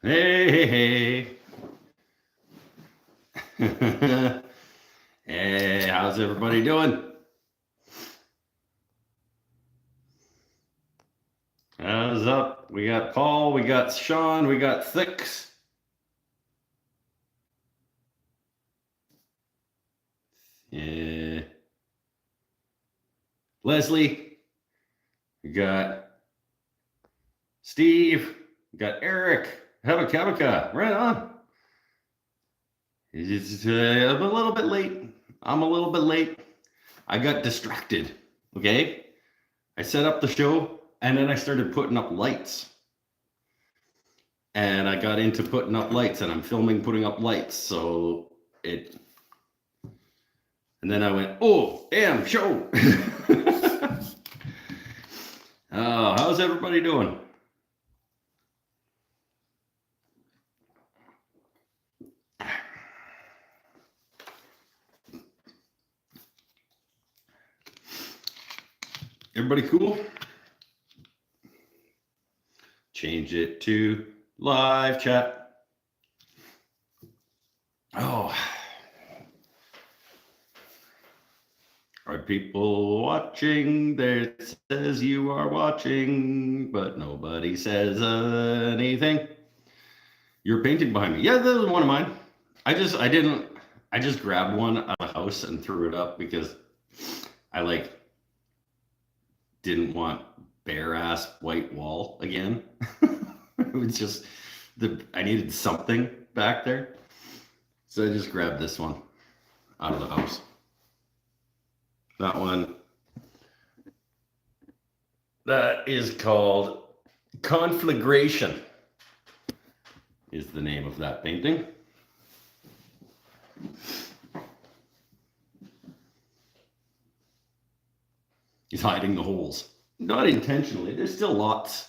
Hey, hey. Hey, how's everybody doing? How's up? We got Paul, we got Sean, we got Thix. Yeah. Leslie, we got Steve, we got Eric, Habaka, right on. I'm a little bit late. I'm a little bit late. I got distracted. Okay. I set up the show and then I started putting up lights. And I got into putting up lights and I'm filming putting up lights. So it. And then I went, oh, damn, show. How's everybody doing? Everybody cool? Change it to live chat. Oh. Are people watching? There it says you are watching, but nobody says anything. You're painting behind me. Yeah, that was one of mine. I just grabbed one out of the house and threw it up because I didn't want bare ass white wall again. It was just I needed something back there. So I just grabbed this one out of the house. That one. That is called Conflagration, is the name of that painting. He's hiding the holes. Not intentionally. There's still lots.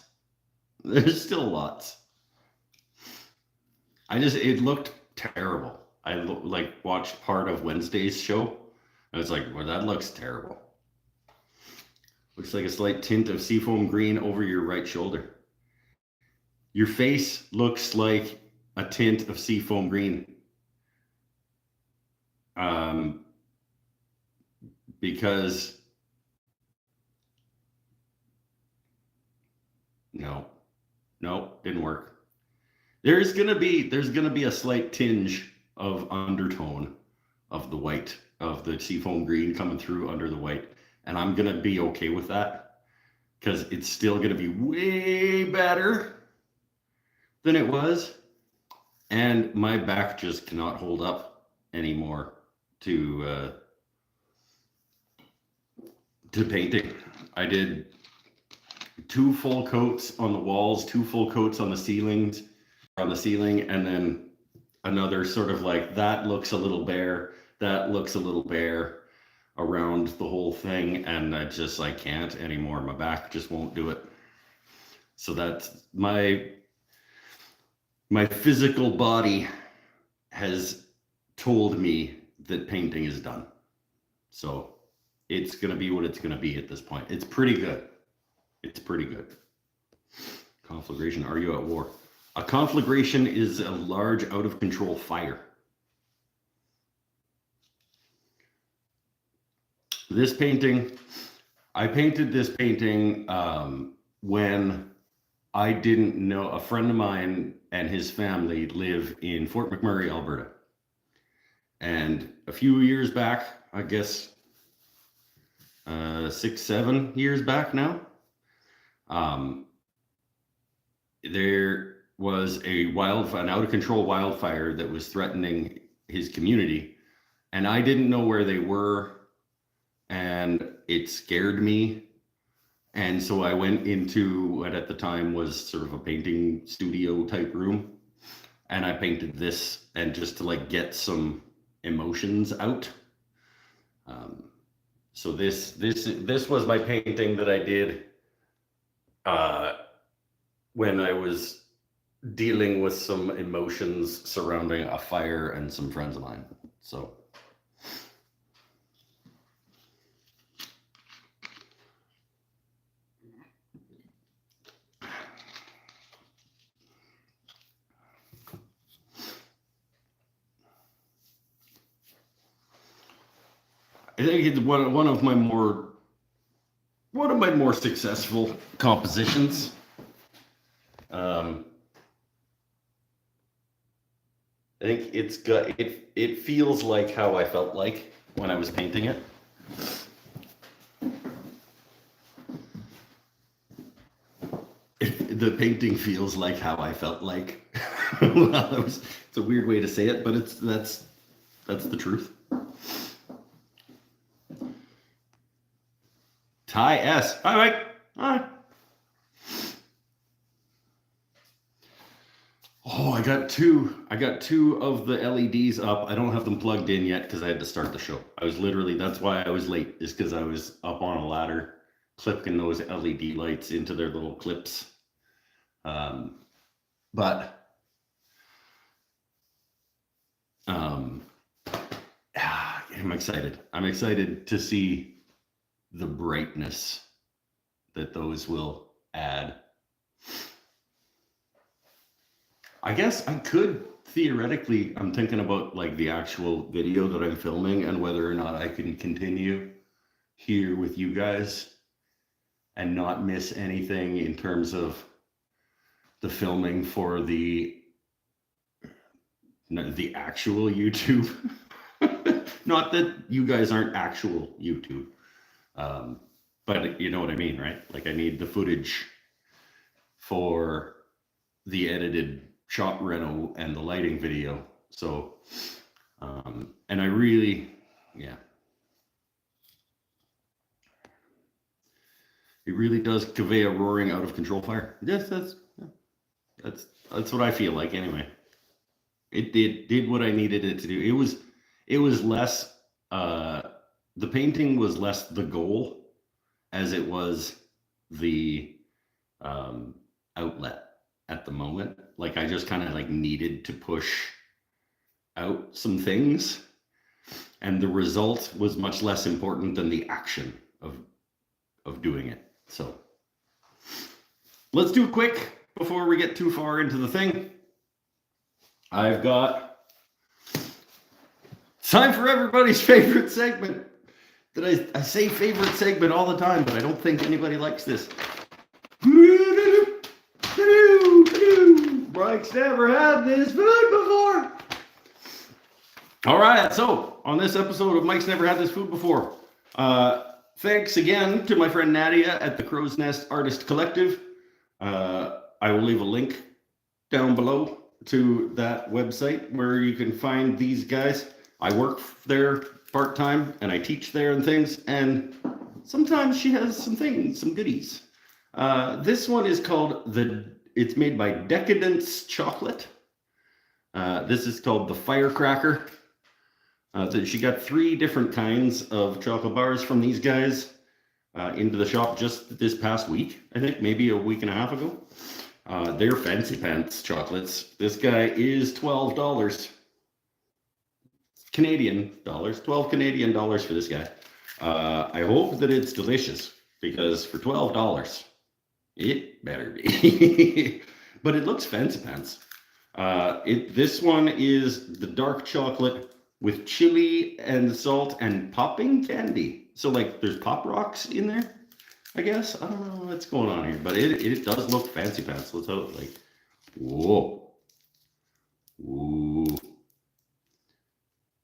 There's still lots. It looked terrible. I watched part of Wednesday's show. I was like, well, that looks terrible. Looks like a slight tint of seafoam green over your right shoulder. Your face looks like a tint of seafoam green. Because no, didn't work. There's gonna be a slight tinge of undertone of the white, of the seafoam green coming through under the white. And I'm gonna be okay with that because it's still gonna be way better than it was. And my back just cannot hold up anymore to painting. I did 2 full coats on the walls, 2 full coats on the ceiling, and then another sort of like that looks a little bare, that looks a little bare around the whole thing, and I can't anymore. My back just won't do it. So that's my physical body has told me that painting is done. So it's going to be what it's going to be at this point. It's pretty good. It's pretty good. Conflagration, are you at war? A conflagration is a large out of control fire. This painting, I painted this painting when I didn't know. A friend of mine and his family live in Fort McMurray, Alberta. And a few years back, I guess 6, 7 years back now, there was an out of control wildfire that was threatening his community. And I didn't know where they were. And it scared me. And so I went into what at the time was sort of a painting studio type room. And I painted this, and just to get some emotions out. So this was my painting that I did when I was dealing with some emotions surrounding a fire and some friends of mine. So I think it's one of my more successful compositions. I think it feels like how I felt like when I was painting it. The painting feels like how I felt like. Well, it's a weird way to say it, but that's the truth. Ty S. Hi, Mike. Hi. Oh, I got two of the LEDs up. I don't have them plugged in yet because I had to start the show. That's why I was late, is because I was up on a ladder clipping those LED lights into their little clips. I'm excited. I'm excited to see the brightness that those will add. I guess I could theoretically, I'm thinking about like the actual video that I'm filming and whether or not I can continue here with you guys and not miss anything in terms of the filming for the actual YouTube. Not that you guys aren't actual YouTube, but you know what I mean, right? Like I need the footage for the edited shop reno and the lighting video. So, and I really, yeah. It really does convey a roaring out of control fire. Yes, that's what I feel like anyway. It did what I needed it to do. It was less, the painting was less the goal as it was the outlet at the moment. Like I just kind of like needed to push out some things, and the result was much less important than the action of doing it. So let's do it quick before we get too far into the thing. I've got time for everybody's favorite segment. That I say favorite segment all the time, but I don't think anybody likes this. Mike's never had this food before. All right, so on this episode of Mike's Never Had This Food Before, thanks again to my friend Nadia at the Crow's Nest Artist Collective. I will leave a link down below to that website where you can find these guys. I work there part-time and I teach there and things, and sometimes she has some goodies. This one is called it's made by Decadence Chocolate. This is called the Firecracker. She got 3 different kinds of chocolate bars from these guys into the shop just this past week, I think, maybe a week and a half ago. They're fancy pants chocolates. This guy is $12 Canadian dollars, 12 Canadian dollars for this guy. I hope that it's delicious, because for $12, it better be. But it looks fancy pants. This one is the dark chocolate with chili and salt and popping candy. So like there's pop rocks in there, I guess. I don't know what's going on here, but it does look fancy pants. Let's hope, like, whoa. Ooh.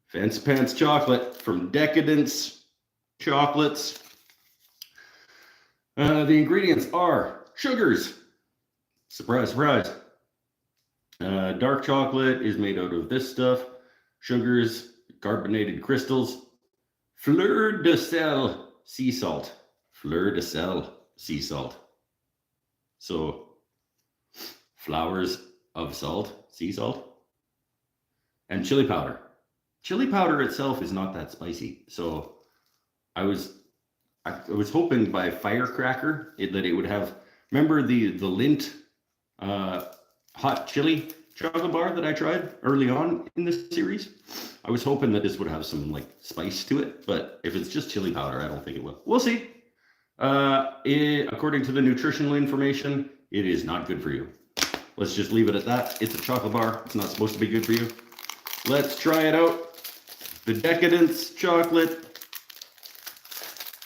Fancy pants chocolate from Decadence Chocolates. The ingredients are sugars. Surprise, surprise. Dark chocolate is made out of this stuff. Sugars, carbonated crystals, fleur de sel sea salt. Fleur de sel sea salt. So, flowers of salt, sea salt, and chili powder. Chili powder itself is not that spicy, so I was hoping by Firecracker that it would have. Remember the Lindt hot chili chocolate bar that I tried early on in this series? I was hoping that this would have some like spice to it, but if it's just chili powder, I don't think it will. We'll see. According to the nutritional information, it is not good for you. Let's just leave it at that. It's a chocolate bar. It's not supposed to be good for you. Let's try it out. The Decadence Chocolate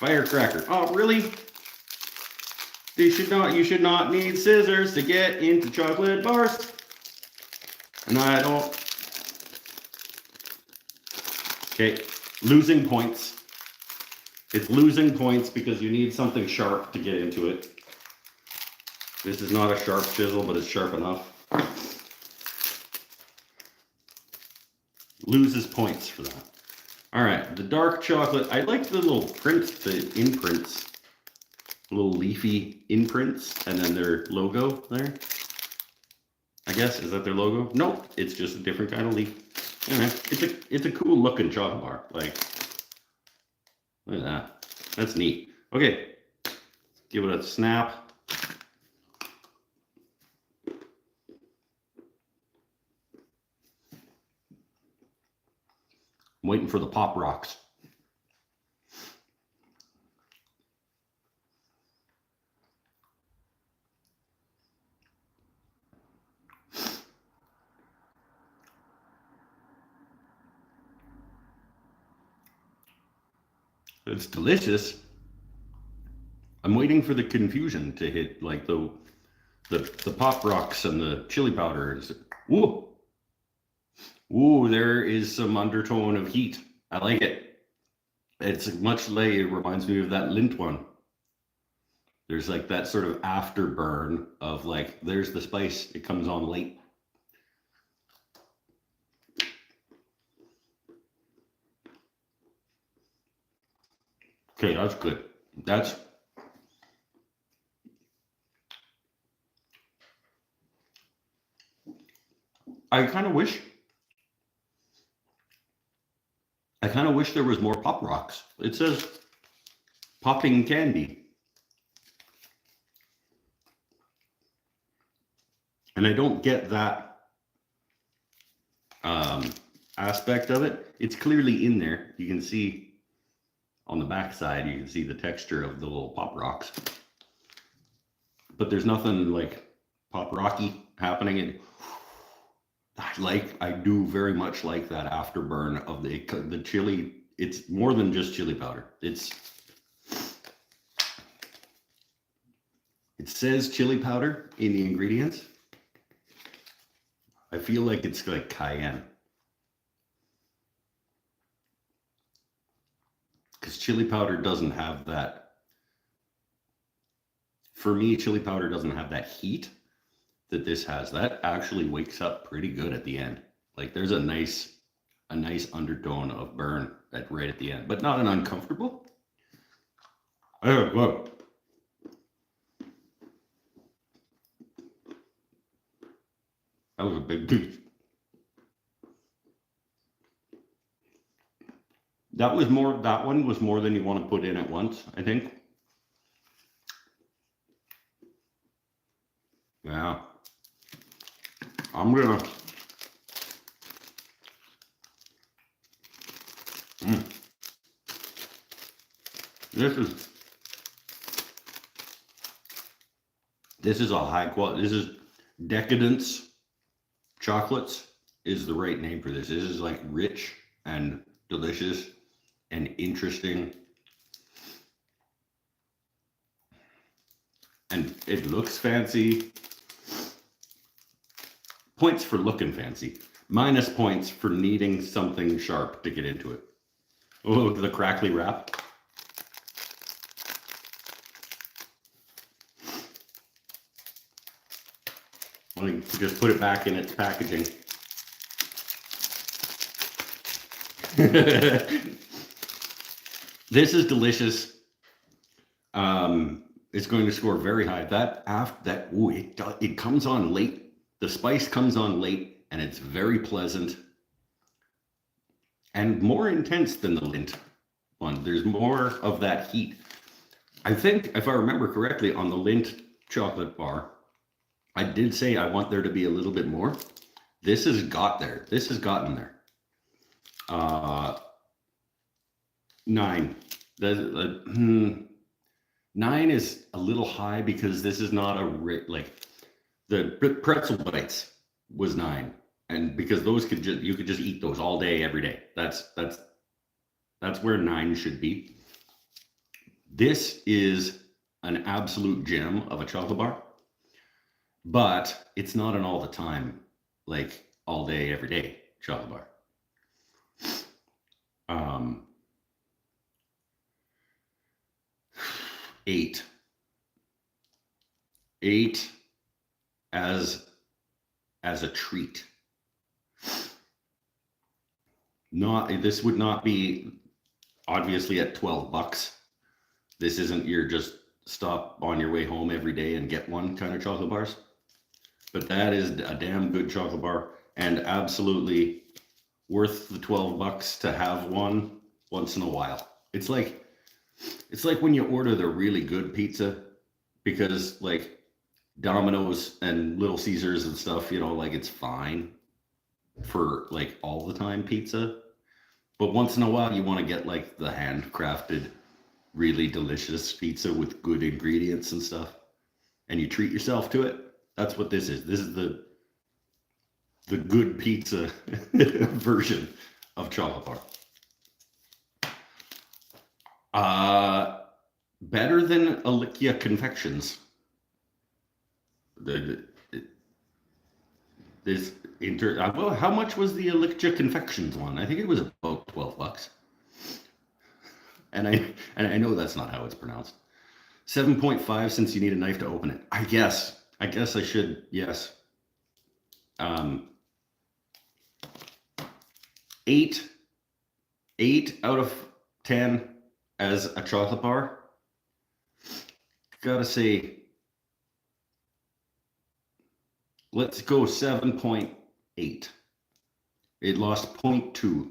Firecracker. Oh, really? You should not need scissors to get into chocolate bars. And I don't. Okay, losing points. It's losing points because you need something sharp to get into it. This is not a sharp chisel, but it's sharp enough. Loses points for that. All right, the dark chocolate. I like the little prints, the imprints. Little leafy imprints, and then their logo there. I guess, is that their logo? Nope, it's just a different kind of leaf. Anyway, it's a cool looking chocolate bar. Like, look at that. That's neat. Okay, give it a snap. I'm waiting for the pop rocks. It's delicious. I'm waiting for the confusion to hit, like the pop rocks and the chili powder. Ooh, ooh, there is some undertone of heat. I like it. It's much like, it reminds me of that Lindt one. There's like that sort of afterburn of like, there's the spice. It comes on late. Okay, that's good. I kind of wish there was more pop rocks. It says popping candy. And I don't get that aspect of it. It's clearly in there. You can see on the back side, you can see the texture of the little pop rocks. But there's nothing like pop rocky happening. I do very much like that afterburn of the chili. It's more than just chili powder. It says chili powder in the ingredients. I feel like it's like cayenne. Because chili powder doesn't have that. For me, chili powder doesn't have that heat that this has. That actually wakes up pretty good at the end. Like there's a nice undertone of burn right at the end, but not an uncomfortable. Oh, look. That was a big piece. That one was more than you want to put in at once, I think. Yeah. I'm gonna. This is a high quality. This is Decadence Chocolates is the right name for this. This is like rich and delicious and interesting. And it looks fancy. Points for looking fancy. Minus points for needing something sharp to get into it. Oh, look at the crackly wrap. Let me just put it back in its packaging. This is delicious. It's going to score very high. It comes on late. The spice comes on late, and it's very pleasant and more intense than the Lindt one. There's more of that heat. I think, if I remember correctly, on the Lindt chocolate bar, I did say I want there to be a little bit more. This has got there. This has gotten there. 9. 9 is a little high because this is not like the pretzel bites was 9, and because those you could just eat those all day, every day. That's where 9 should be. This is an absolute gem of a chocolate bar, but it's not an all the time, like all day, every day chocolate bar. 8. 8 as a treat. This would not be obviously at $12. This isn't your just stop on your way home every day and get one kind of chocolate bars. But that is a damn good chocolate bar and absolutely worth the $12 to have one once in a while. It's like when you order the really good pizza, because like Domino's and Little Caesars and stuff, like it's fine for like all the time pizza. But once in a while you want to get like the handcrafted, really delicious pizza with good ingredients and stuff, and you treat yourself to it. That's what this is. This is the good pizza version of chocolate bar. Better than Alicia Confections. How much was the Alicia Confections one? I think it was about $12. And I know that's not how it's pronounced. 7.5 since you need a knife to open it. I guess I should, yes. 8 out of 10 as a chocolate bar. Gotta say, let's go 7.8. It lost 0.2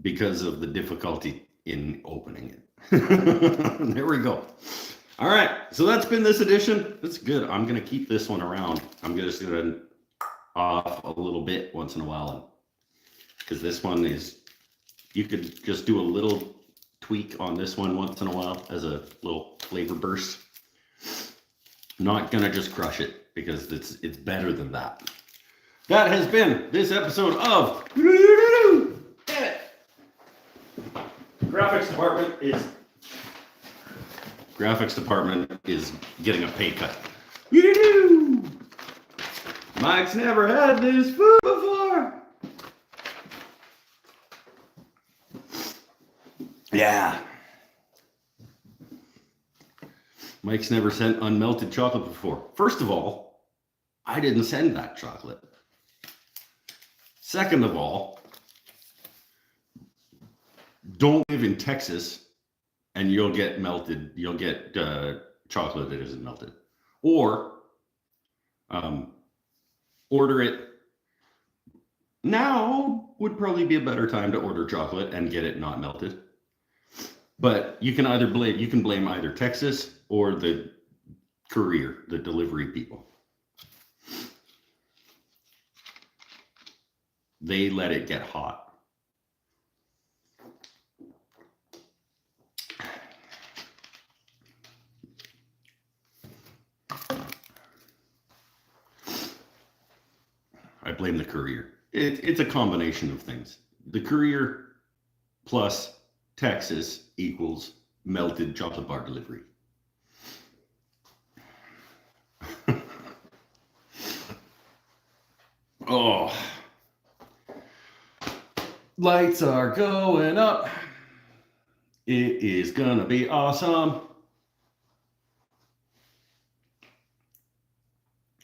because of the difficulty in opening it. There we go. All right, so that's been this edition. That's good. I'm gonna keep this one around. I'm just gonna off a little bit once in a while, because this one is, you could just do a little tweak on this one once in a while as a little flavor burst. Not gonna just crush it, because it's better than that. That has been this episode of Graphics department is getting a pay cut. Mike's never had this food before. Yeah. Mike's never sent unmelted chocolate before. First of all, I didn't send that chocolate. Second of all, don't live in Texas and you'll get melted. You'll get chocolate that isn't melted. Or order it. Now would probably be a better time to order chocolate and get it not melted. But you can blame either Texas or the courier, the delivery people. They let it get hot. I blame the courier. It's a combination of things. The courier plus Texas equals melted chocolate bar delivery. Oh, lights are going up. It is gonna be awesome.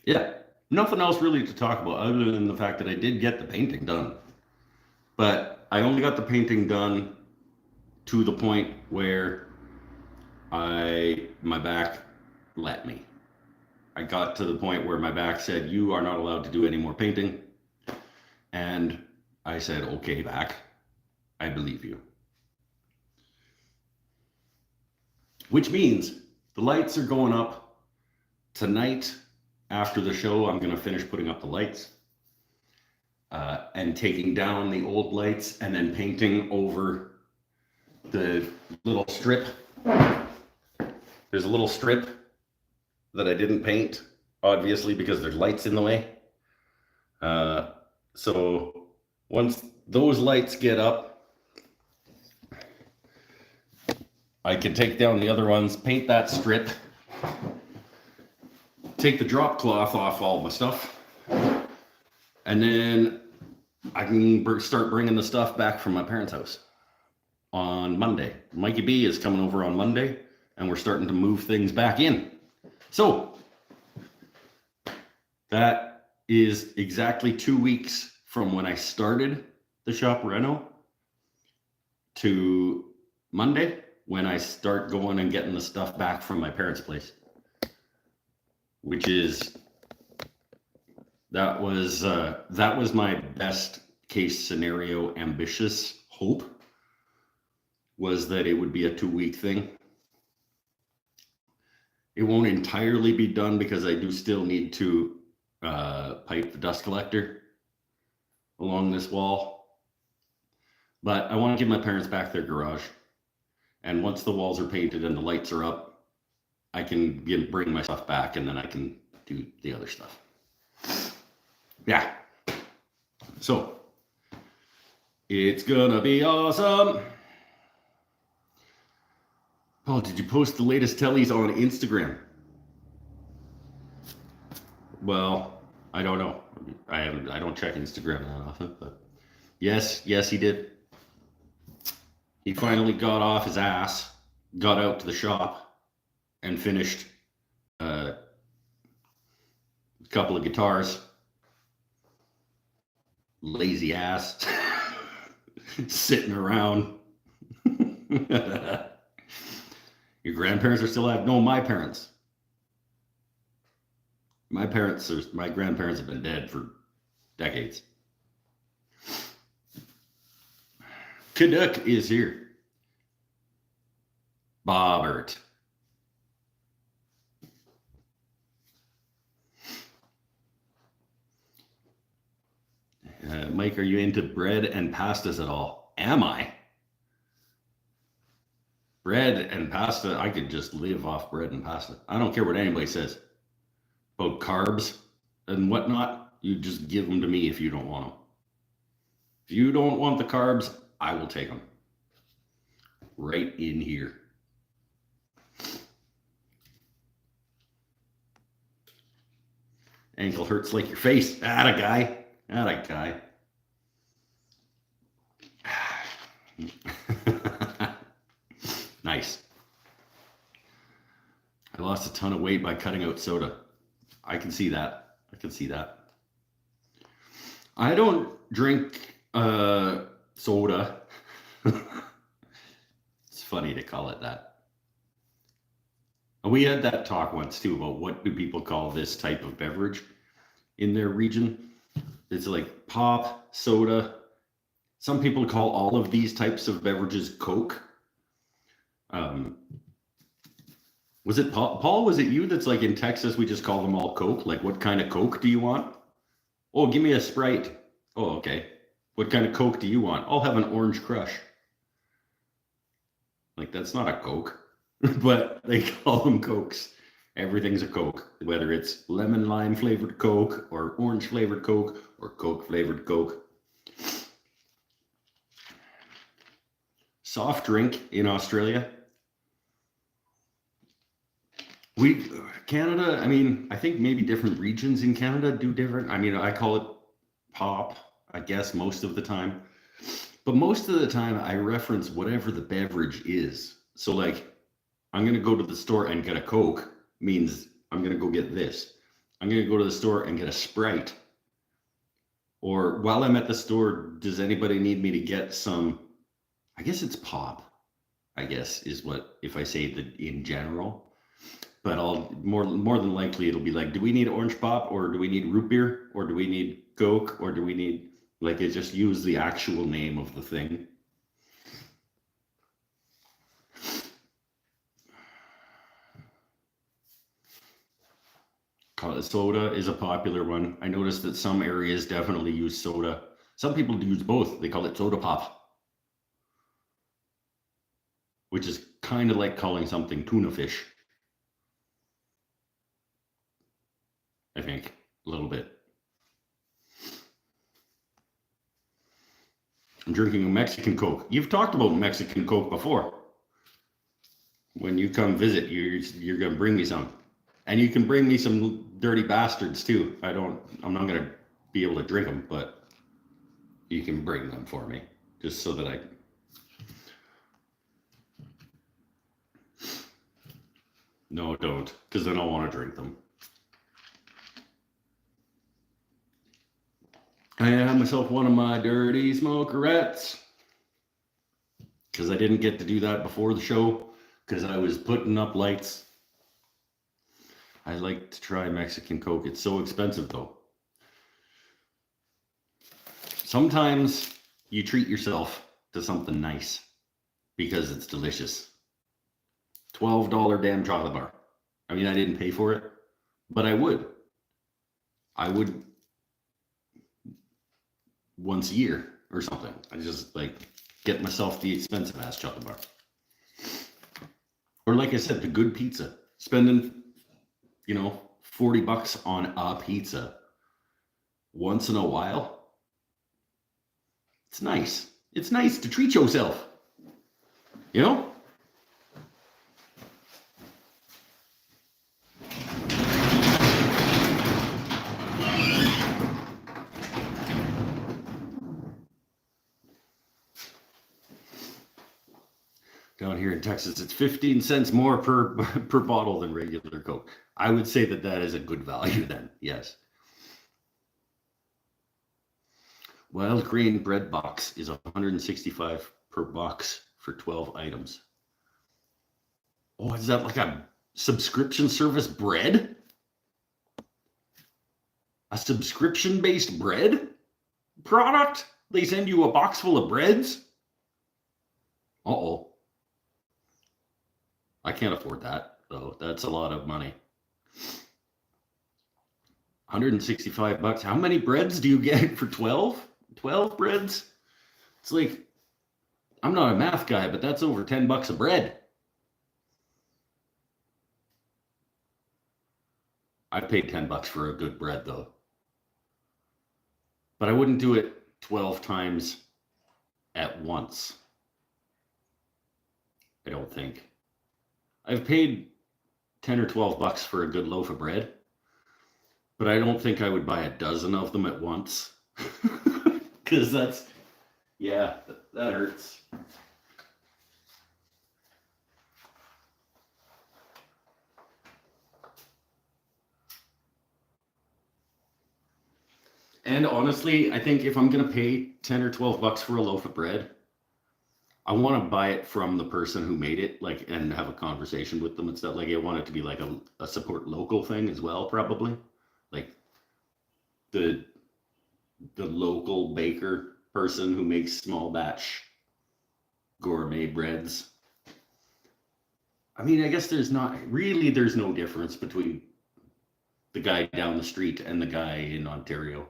Yeah, nothing else really to talk about other than the fact that I did get the painting done. But I only got the painting done to the point where my back let me. I got to the point where my back said, you are not allowed to do any more painting. And I said, okay, back, I believe you. Which means the lights are going up tonight. After the show, I'm going to finish putting up the lights and taking down the old lights and then painting over the little strip. There's a little strip that I didn't paint, obviously, because there's lights in the way. So once those lights get up, I can take down the other ones, paint that strip, take the drop cloth off all my stuff, and then I can start bringing the stuff back from my parents' house on Monday. Mikey B is coming over on Monday, and we're starting to move things back in. So that is exactly 2 weeks from when I started the shop reno to Monday when I start going and getting the stuff back from my parents' place, which is that was my best case scenario ambitious hope, was that it would be a 2-week thing. It won't entirely be done because I do still need to pipe the dust collector along this wall, but I want to give my parents back their garage, and once the walls are painted and the lights are up, I can bring my stuff back, and then I can do the other stuff. Yeah, so it's gonna be awesome. Oh, did you post the latest tellies on Instagram? Well, I don't know. I don't check Instagram that often, but yes, he did. He finally got off his ass, got out to the shop, and finished a couple of guitars. Lazy ass, sitting around. Your grandparents are still alive? No, my parents. My grandparents have been dead for decades. Canuck is here. Bobbert. Mike, are you into bread and pastas at all? Am I? Bread and pasta, I could just live off bread and pasta. I don't care what anybody says about carbs and whatnot. You just give them to me if you don't want them. If you don't want the carbs, I will take them. Right in here. Ankle hurts like your face. Atta guy. Atta guy. Nice. I lost a ton of weight by cutting out soda. I can see that. I don't drink soda. It's funny to call it that. We had that talk once too about what do people call this type of beverage in their region. It's like pop, soda. Some people call all of these types of beverages Coke. Was it Paul? Was it you that's like in Texas, we just call them all Coke? Like, what kind of Coke do you want? Oh, give me a Sprite. Oh, okay. What kind of Coke do you want? I'll have an Orange Crush. Like, that's not a Coke, but they call them Cokes. Everything's a Coke, whether it's lemon lime flavored Coke or orange flavored Coke or Coke flavored Coke. Soft drink in Australia. Canada, I mean, I think maybe different regions in Canada do different. I mean, I call it pop, I guess, most of the time. But most of the time, I reference whatever the beverage is. So, like, I'm going to go to the store and get a Coke means I'm going to go get this. I'm going to go to the store and get a Sprite. Or while I'm at the store, does anybody need me to get some, I guess it's pop, I guess, is what, if I say that in general. But I'll more than likely it'll be like, do we need orange pop, or do we need root beer, or do we need Coke, or do we need, like, it just use the actual name of the thing. Soda is a popular one. I noticed that some areas definitely use soda. Some people use both. They call it soda pop, which is kind of like calling something tuna fish. I think a little bit. I'm drinking a Mexican Coke. You've talked about Mexican Coke before. When you come visit, you're gonna bring me some, and you can bring me some dirty bastards too. I'm not gonna be able to drink them, but you can bring them for me, just so that I. No, don't, because then I'll want to drink them. I have myself one of my dirty smokerettes, because I didn't get to do that before the show, because I was putting up lights. I like to try Mexican Coke. It's so expensive though. Sometimes you treat yourself to something nice because it's delicious. $12 damn chocolate bar. I mean, I didn't pay for it, but I would. I would once a year or something. I just like get myself the expensive ass chocolate bar. Or like I said, the good pizza. Spending, $40 on a pizza once in a while. It's nice. It's nice to treat yourself. You know? Down here in Texas, it's 15 cents more per bottle than regular Coke. I would say that is a good value then, yes. Wild grain bread box is $165 per box for 12 items. Oh, is that like a subscription service bread? A subscription-based bread product? They send you a box full of breads? Uh-oh. I can't afford that, though. That's a lot of money. $165. How many breads do you get for 12? 12 breads? It's like, I'm not a math guy, but that's over $10 a bread. I've paid $10 for a good bread, though. But I wouldn't do it 12 times at once. I don't think. I've paid 10 or 12 bucks for a good loaf of bread, but I don't think I would buy a dozen of them at once. Because that hurts. And honestly, I think if I'm going to pay 10 or 12 bucks for a loaf of bread, I want to buy it from the person who made it, like, and have a conversation with them and stuff. Like, I want it to be like a support local thing as well, probably. Like the local baker person who makes small batch gourmet breads. I mean, I guess there's no difference between the guy down the street and the guy in Ontario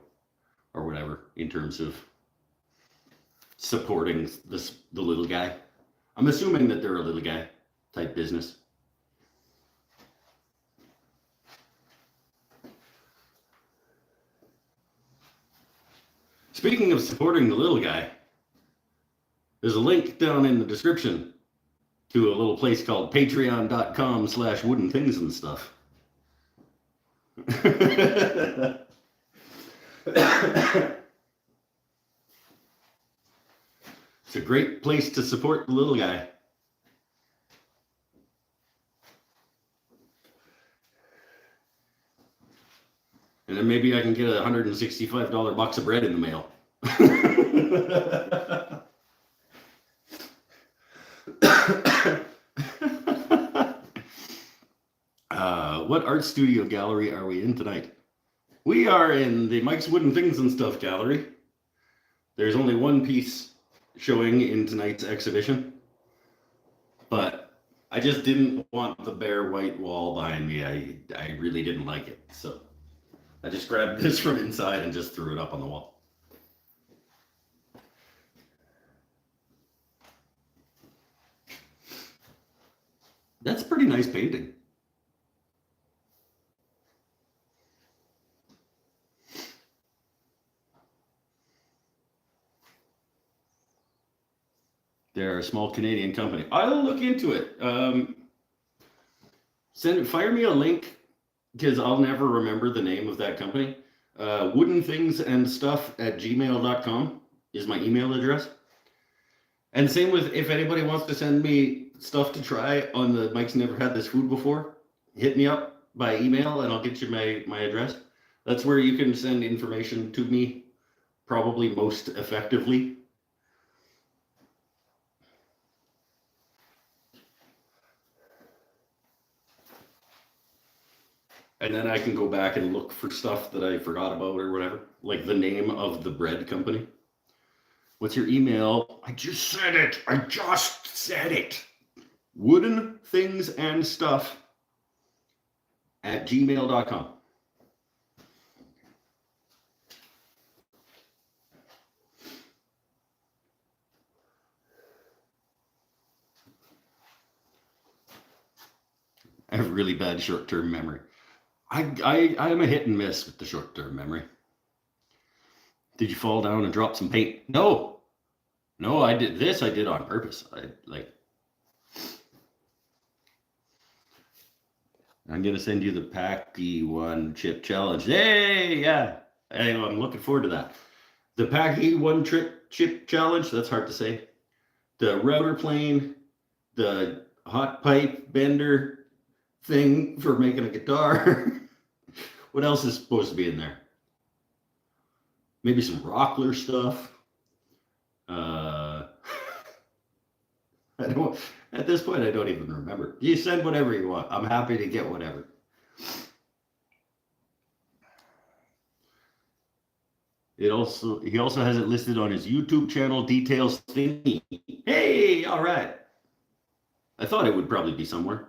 or whatever in terms of supporting the little guy. I'm assuming that they're a little guy type business. Speaking of supporting the little guy, there's a link down in the description to a little place called patreon.com/wooden things and stuff. It's a great place to support the little guy. And then maybe I can get a $165 box of bread in the mail. What art studio gallery are we in tonight? We are in the Mike's Wooden Things and Stuff gallery. There's only one piece showing in tonight's exhibition, but I just didn't want the bare white wall behind me. I really didn't like it, so I just grabbed this from inside and just threw it up on the wall. That's a pretty nice painting. They're a small Canadian company. I'll look into it. Fire me a link because I'll never remember the name of that company. Woodenthingsandstuff@gmail.com is my email address. And same with if anybody wants to send me stuff to try on the Mike's Never Had This Food Before, hit me up by email and I'll get you my address. That's where you can send information to me probably most effectively. And then I can go back and look for stuff that I forgot about or whatever, like the name of the bread company. What's your email? I just said it. Wooden Things and Stuff @gmail.com. I have really bad short-term memory. I'm a hit and miss with the short-term memory. Did you fall down and drop some paint? No, I did this. I did on purpose. I'm gonna send you the Packy One Chip Challenge. Hey, yeah, I'm looking forward to that. The Packy One Chip Challenge. That's hard to say. The router plane, the hot pipe bender thing for making a guitar. What else is supposed to be in there? Maybe some Rockler stuff. At this point, I don't even remember. You send whatever you want. I'm happy to get whatever. He also has it listed on his YouTube channel details thingy. Hey, all right. I thought it would probably be somewhere.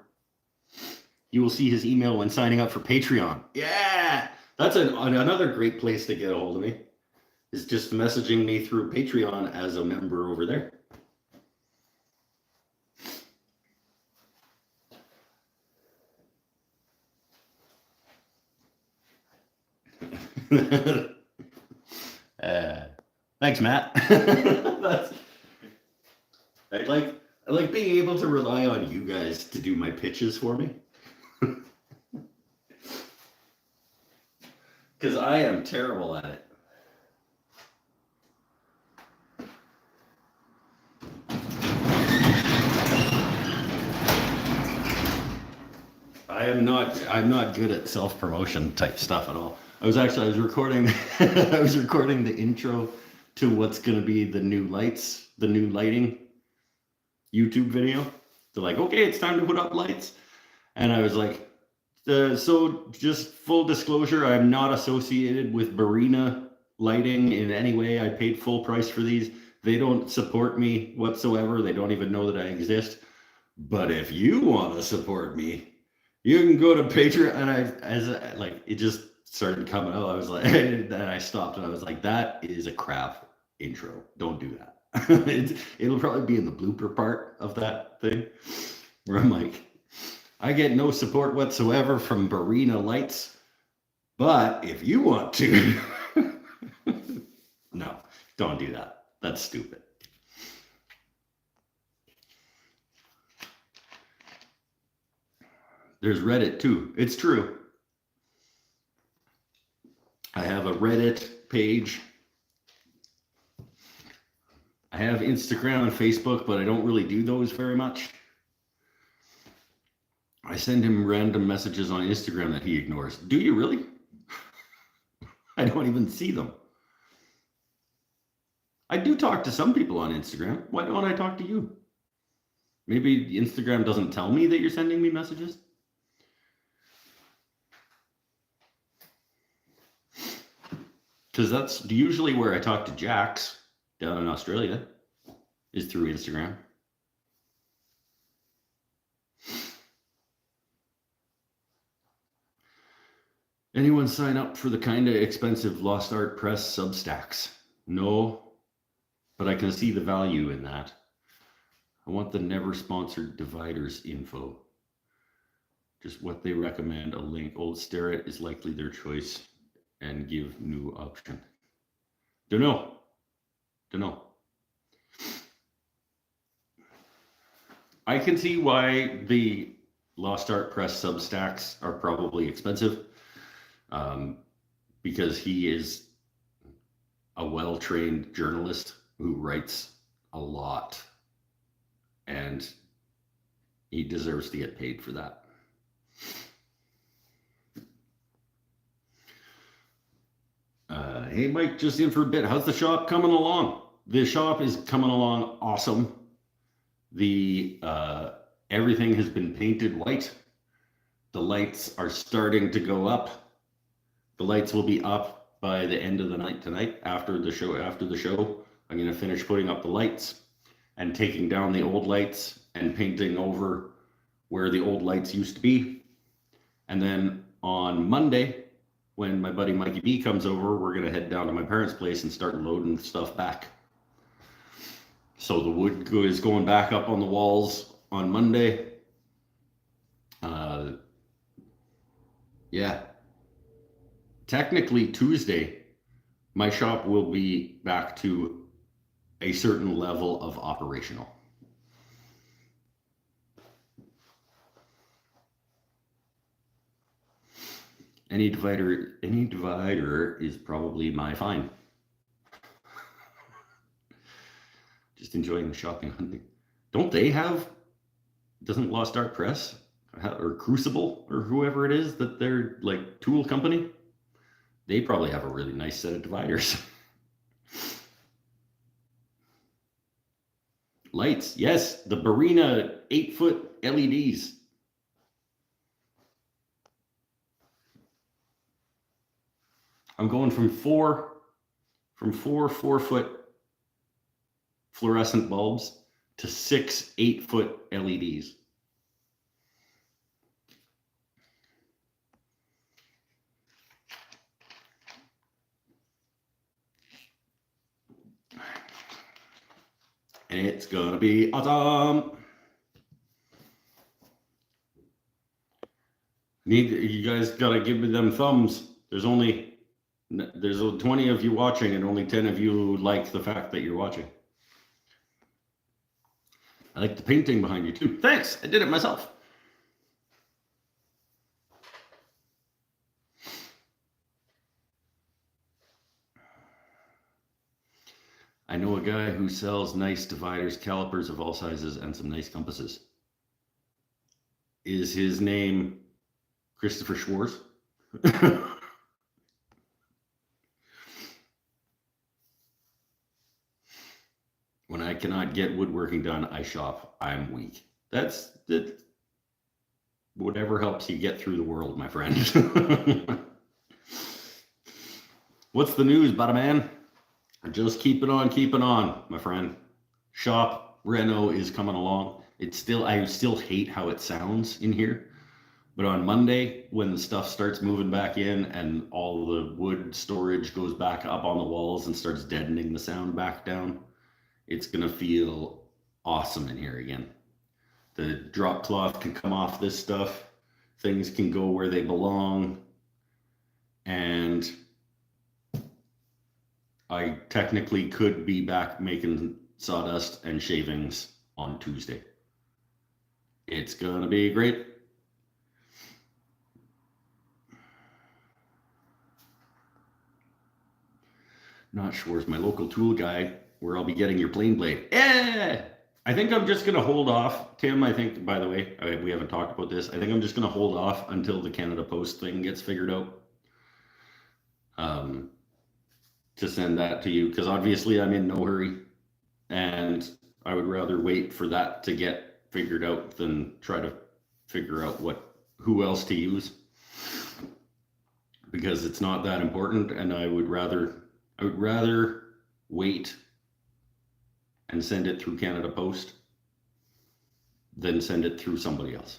You will see his email when signing up for Patreon. Yeah, that's another great place to get a hold of me. Is just messaging me through Patreon as a member over there. Thanks, Matt. I like being able to rely on you guys to do my pitches for me. Because I am terrible at it. I'm not good at self-promotion type stuff at all. I was recording the intro to what's gonna be the new lighting YouTube video. They're like, okay, it's time to put up lights. And I was like, so just full disclosure, I'm not associated with Bina Lighting in any way. I paid full price for these. They don't support me whatsoever. They don't even know that I exist. But if you want to support me, you can go to Patreon. And it just started coming out. I was like, and I stopped and I was like, that is a crap intro. Don't do that. It'll probably be in the blooper part of that thing where I'm like, I get no support whatsoever from Bina Lights, but if you want to, no, don't do that. That's stupid. There's Reddit too. It's true. I have a Reddit page. I have Instagram and Facebook, but I don't really do those very much. I send him random messages on Instagram that he ignores. Do you really? I don't even see them. I do talk to some people on Instagram. Why don't I talk to you? Maybe Instagram doesn't tell me that you're sending me messages? Because that's usually where I talk to Jax down in Australia, is through Instagram. Anyone sign up for the kind of expensive Lost Art Press Substacks? No, but I can see the value in that. I want the never sponsored dividers info. Just what they recommend, a link. Old Starrett is likely their choice and give new option. Don't know. I can see why the Lost Art Press Substacks are probably expensive because he is a well-trained journalist who writes a lot, and he deserves to get paid for that. Hey, Mike, just in for a bit. How's the shop coming along? The shop is coming along awesome. The everything has been painted white. The lights are starting to go up. The lights will be up by the end of the night tonight. After the show, I'm going to finish putting up the lights and taking down the old lights and painting over where the old lights used to be. And then on Monday, when my buddy Mikey B comes over, we're going to head down to my parents' place and start loading stuff back. So the wood is going back up on the walls on Monday. Yeah. Technically Tuesday, my shop will be back to a certain level of operational. Any divider is probably my fine. Just enjoying the shopping hunting. Don't they have, doesn't Lost Art Press or Crucible or whoever it is that they're like tool company? They probably have a really nice set of dividers. Lights, yes, the Bina 8-foot LEDs. I'm going from four 4-foot fluorescent bulbs to 6 8-foot LEDs. And it's gonna be awesome. You guys gotta give me them thumbs. There's 20 of you watching and only 10 of you like the fact that you're watching. I like the painting behind you too. Thanks, I did it myself. I know a guy who sells nice dividers, calipers of all sizes, and some nice compasses. Is his name Christopher Schwartz? When I cannot get woodworking done, I shop. I'm weak. That's whatever helps you get through the world, my friend. What's the news, bada man? Just keep it on, my friend. Shop reno is coming along. I still hate how it sounds in here. But on Monday, when the stuff starts moving back in and all the wood storage goes back up on the walls and starts deadening the sound back down, it's gonna feel awesome in here again. The drop cloth can come off this stuff. Things can go where they belong. And I technically could be back making sawdust and shavings on Tuesday. It's gonna be great. Not sure, it's my local tool guy where I'll be getting your plane blade. Yeah! I think I'm just gonna hold off, Tim. I think, by the way, we haven't talked about this. I think I'm just gonna hold off until the Canada Post thing gets figured out. To send that to you, because obviously I'm in no hurry, and I would rather wait for that to get figured out than try to figure out who else to use, because it's not that important, and I would rather wait and send it through Canada Post than send it through somebody else.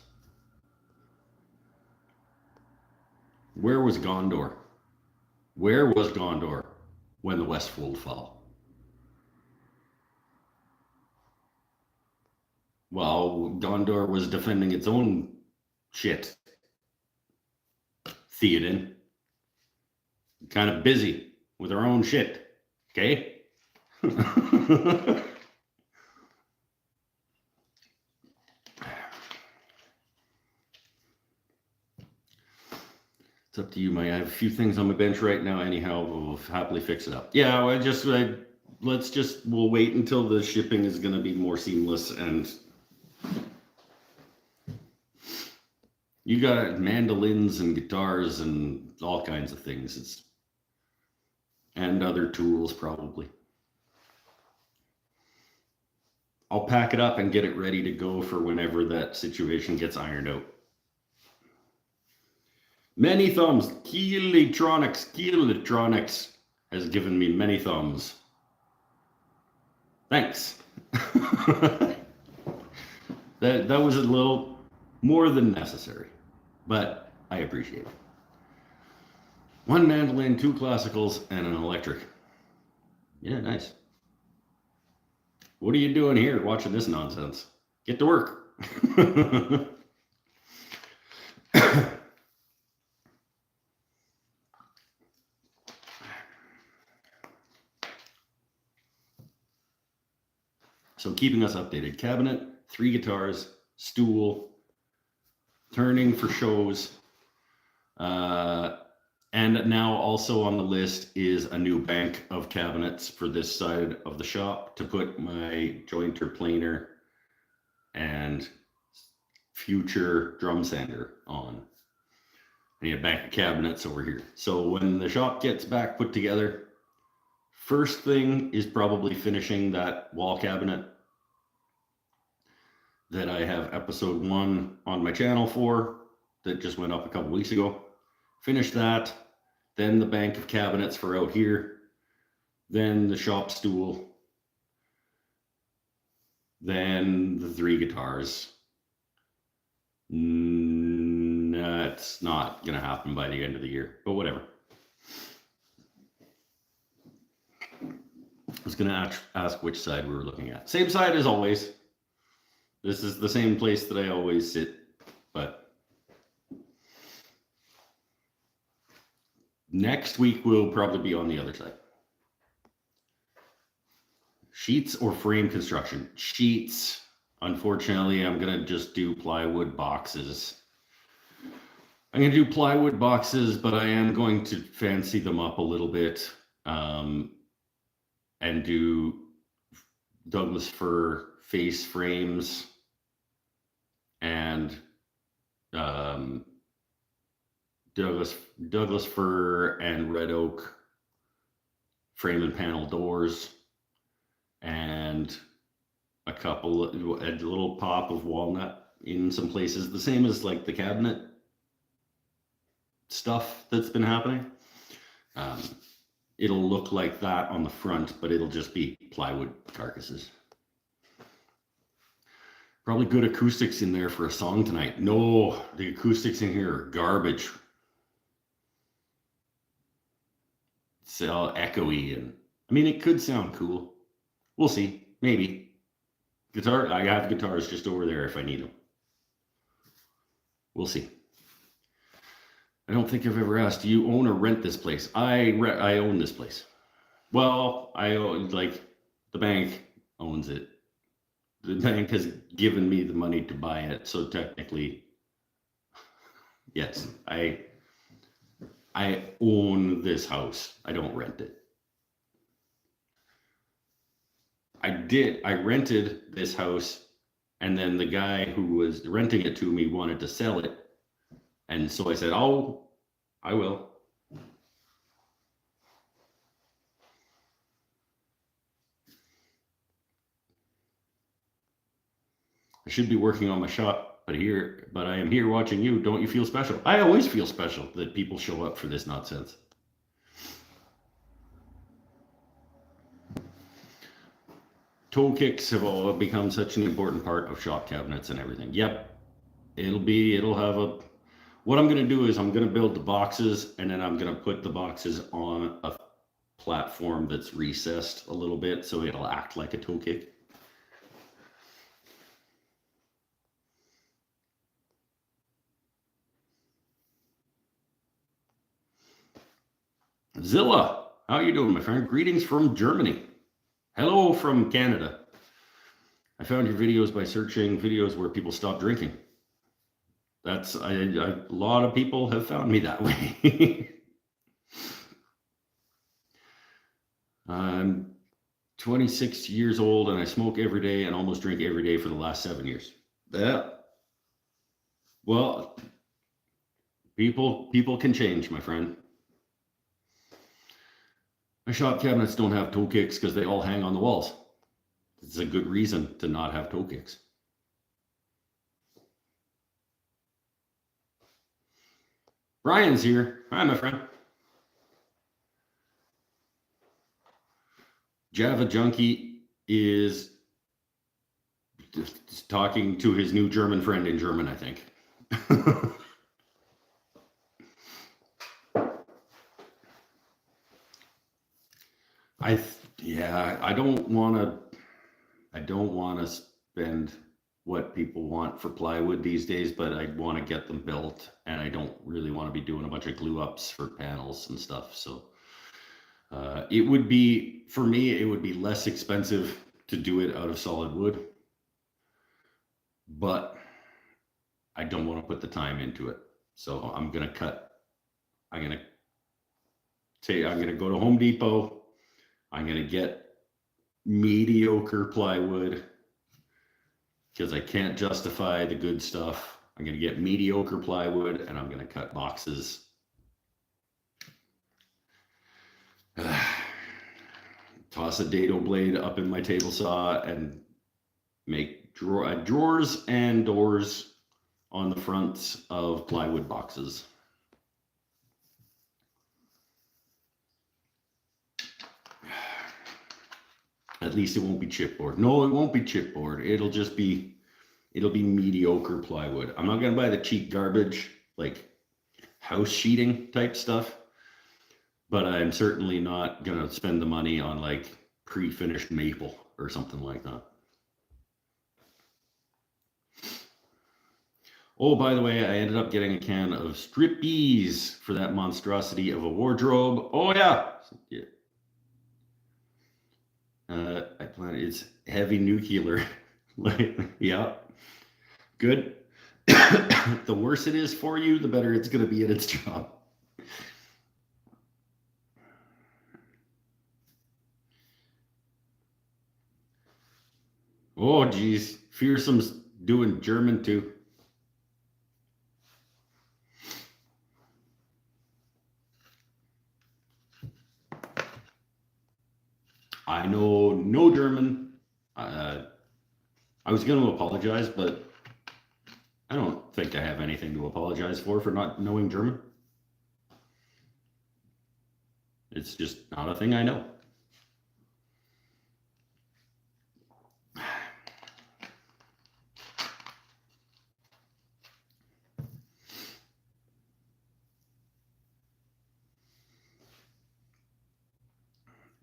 Where was Gondor? Where was Gondor when the Westfold fell? Well, Gondor was defending its own shit. Theoden. Kind of busy with her own shit. Okay? It's up to you, Mike. I have a few things on my bench right now. Anyhow, we'll happily fix it up. Yeah, we'll wait until the shipping is going to be more seamless, and you got mandolins and guitars and all kinds of things. And other tools probably. I'll pack it up and get it ready to go for whenever that situation gets ironed out. Many thumbs. Key Electronics has given me many thumbs. Thanks. That was a little more than necessary, but I appreciate it. 1 mandolin, 2 classicals, and an electric. Yeah, nice. What are you doing here watching this nonsense? Get to work. So keeping us updated. Cabinet, 3 guitars, stool, turning for shows. And now also on the list is a new bank of cabinets for this side of the shop to put my jointer planer and future drum sander on. I need a bank of cabinets over here. So when the shop gets back put together, first thing is probably finishing that wall cabinet that I have episode 1 on my channel for, that just went up a couple weeks ago. Finish that, then the bank of cabinets for out here, then the shop stool, then the 3 guitars. That's not going to happen by the end of the year, but whatever. I was going to ask which side we were looking at. Same side as always. This is the same place that I always sit, but next week we'll probably be on the other side. Sheets or frame construction? Sheets. Unfortunately, I'm going to just do plywood boxes. I'm going to do plywood boxes, but I am going to fancy them up a little bit and do Douglas fir face frames and Douglas fir and red oak frame and panel doors, and a little pop of walnut in some places, the same as like the cabinet stuff that's been happening. It'll look like that on the front, but it'll just be plywood carcasses. Probably good acoustics in there for a song tonight. No, the acoustics in here are garbage. It's all echoey, and I mean, it could sound cool. We'll see. Maybe. I have guitars just over there if I need them. We'll see. I don't think I've ever asked, do you own or rent this place? I own this place. Well, I own, like, the bank owns it. The bank has given me the money to buy it, so technically, yes, I own this house. I don't rent it. I rented this house, and then the guy who was renting it to me wanted to sell it. And so I said, oh, I will. I should be working on my shop, but I am here watching you. Don't you feel special? I always feel special that people show up for this nonsense. Toe kicks have all become such an important part of shop cabinets and everything. Yep. What I'm going to do is I'm going to build the boxes, and then I'm going to put the boxes on a platform that's recessed a little bit so it'll act like a toe kick. Zilla, how are you doing, my friend? Greetings from Germany. Hello from Canada. I found your videos by searching videos where people stop drinking. That's a lot of people have found me that way. I'm 26 years old and I smoke every day and almost drink every day for the last 7 years. Yeah. Well, people can change, my friend. My shop cabinets don't have toe kicks because they all hang on the walls. It's a good reason to not have toe kicks. Brian's here. Hi, my friend. Java Junkie is talking to his new German friend in German, I think. I don't want to spend what people want for plywood these days, but I want to get them built, and I don't really want to be doing a bunch of glue ups for panels and stuff. So it would be, for me, it would be less expensive to do it out of solid wood, but I don't want to put the time into it. So I'm going to go to Home Depot. I'm going to get mediocre plywood because I can't justify the good stuff. I'm going to get mediocre plywood and I'm going to cut boxes. Toss a dado blade up in my table saw and make drawers and doors on the fronts of plywood boxes. At least it won't be chipboard. No, it won't be chipboard. It'll be mediocre plywood. I'm not going to buy the cheap garbage, like house sheeting type stuff, but I'm certainly not going to spend the money on like pre-finished maple or something like that. Oh, by the way, I ended up getting a can of Strippies for that monstrosity of a wardrobe. Oh, yeah. I plan it's heavy nuclear. Yeah, good. The worse it is for you, the better it's going to be at its job. Oh, geez. Fearsome's doing German too. I know no German. I was going to apologize, but I don't think I have anything to apologize for not knowing German. It's just not a thing I know.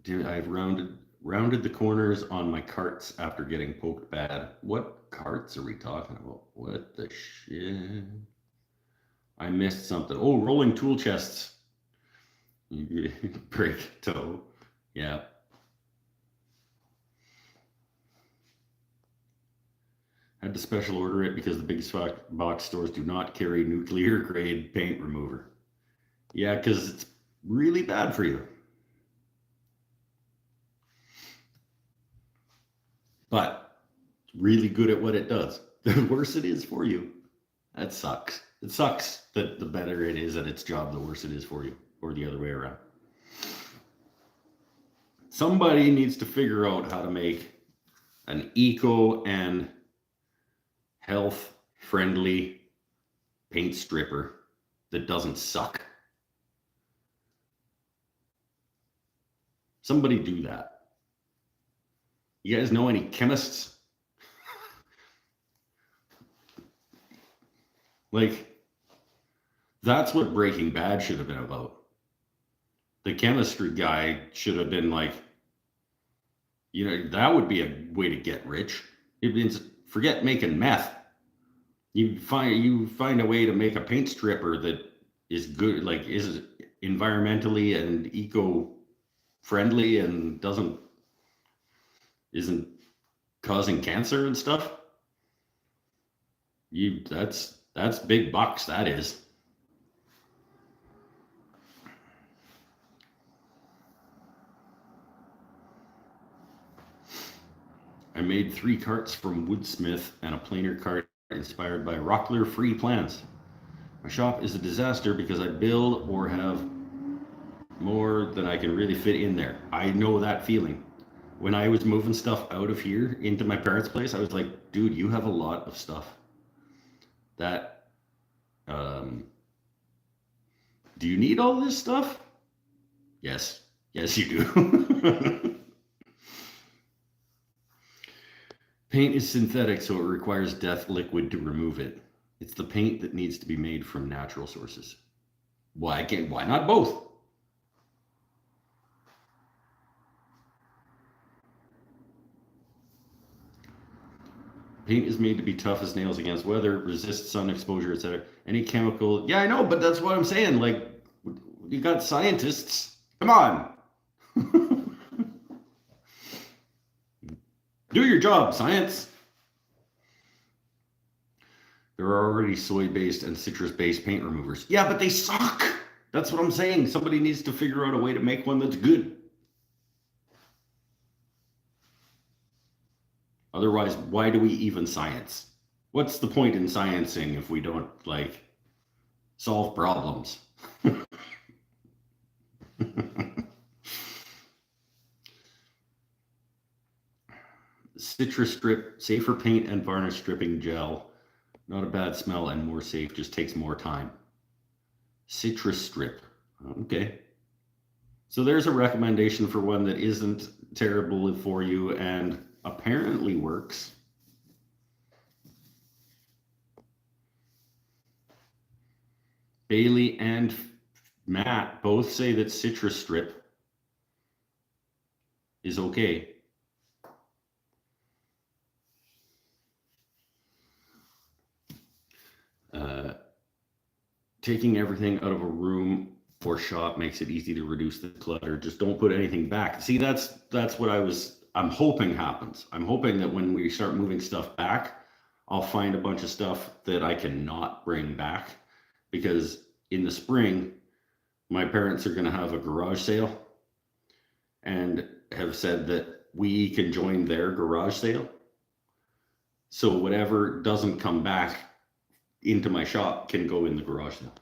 Dude, I've rounded the corners on my carts after getting poked bad. What carts are we talking about? What the shit? I missed something. Oh, rolling tool chests. Break toe. Yeah. Had to special order it because the big box stores do not carry nuclear grade paint remover. Yeah, because it's really bad for you. But really good at what it does. The worse it is for you. That sucks. It sucks that the better it is at its job, the worse it is for you, or the other way around. Somebody needs to figure out how to make an eco and health friendly paint stripper that doesn't suck. Somebody do that. You guys know any chemists? Like, that's what Breaking Bad should have been about. The chemistry guy should have been like, that would be a way to get rich. It means forget making meth. You find a way to make a paint stripper that is good, like is environmentally and eco-friendly and isn't causing cancer and stuff. That's That's big bucks, that is. I made 3 carts from Woodsmith and a planer cart inspired by Rockler free plans. My shop is a disaster because I build or have more than I can really fit in there. I know that feeling. When I was moving stuff out of here into my parents' place, I was like, dude, you have a lot of stuff. That, do you need all this stuff? Yes. Yes, you do. Paint is synthetic, so it requires death liquid to remove it. It's the paint that needs to be made from natural sources. Why not both? Paint is made to be tough as nails against weather, resist sun exposure, etc. Any chemical. Yeah, I know, but that's what I'm saying. Like, you got scientists. Come on. Do your job, science. There are already soy-based and citrus-based paint removers. Yeah, but they suck. That's what I'm saying. Somebody needs to figure out a way to make one that's good. Otherwise, why do we even science? What's the point in sciencing if we don't, like, solve problems? Citrus strip, safer paint and varnish stripping gel. Not a bad smell and more safe, just takes more time. Citrus strip. Okay. So there's a recommendation for one that isn't terrible for you and apparently works. Bailey and Matt both say that citrus strip is okay. Taking everything out of a room or shop makes it easy to reduce the clutter. Just don't put anything back. See, that's what I'm hoping happens. I'm hoping that when we start moving stuff back, I'll find a bunch of stuff that I cannot bring back, because in the spring, my parents are going to have a garage sale and have said that we can join their garage sale. So whatever doesn't come back into my shop can go in the garage sale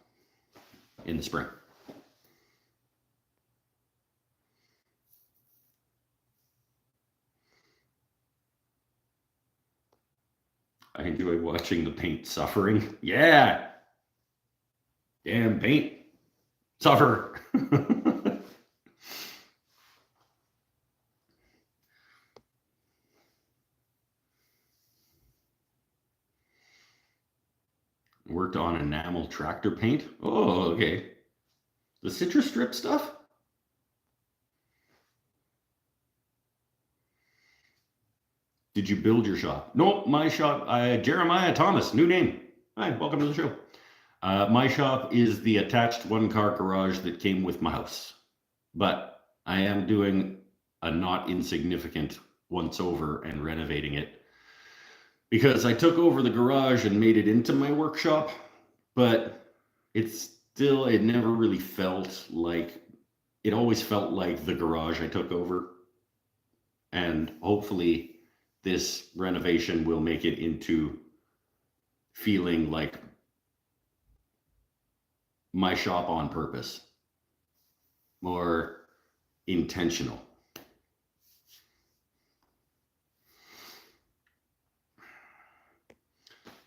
in the spring. I enjoy watching the paint suffering. Yeah. Damn paint. Suffer. Worked on enamel tractor paint. Oh, okay. The citrus strip stuff? Did you build your shop? Nope, my shop, Jeremiah Thomas, new name. Hi, welcome to the show. My shop is the attached one-car garage that came with my house. But I am doing a not insignificant once-over and renovating it, because I took over the garage and made it into my workshop, but it never really felt like, it always felt like the garage I took over. And hopefully this renovation will make it into feeling like my shop on purpose, more intentional.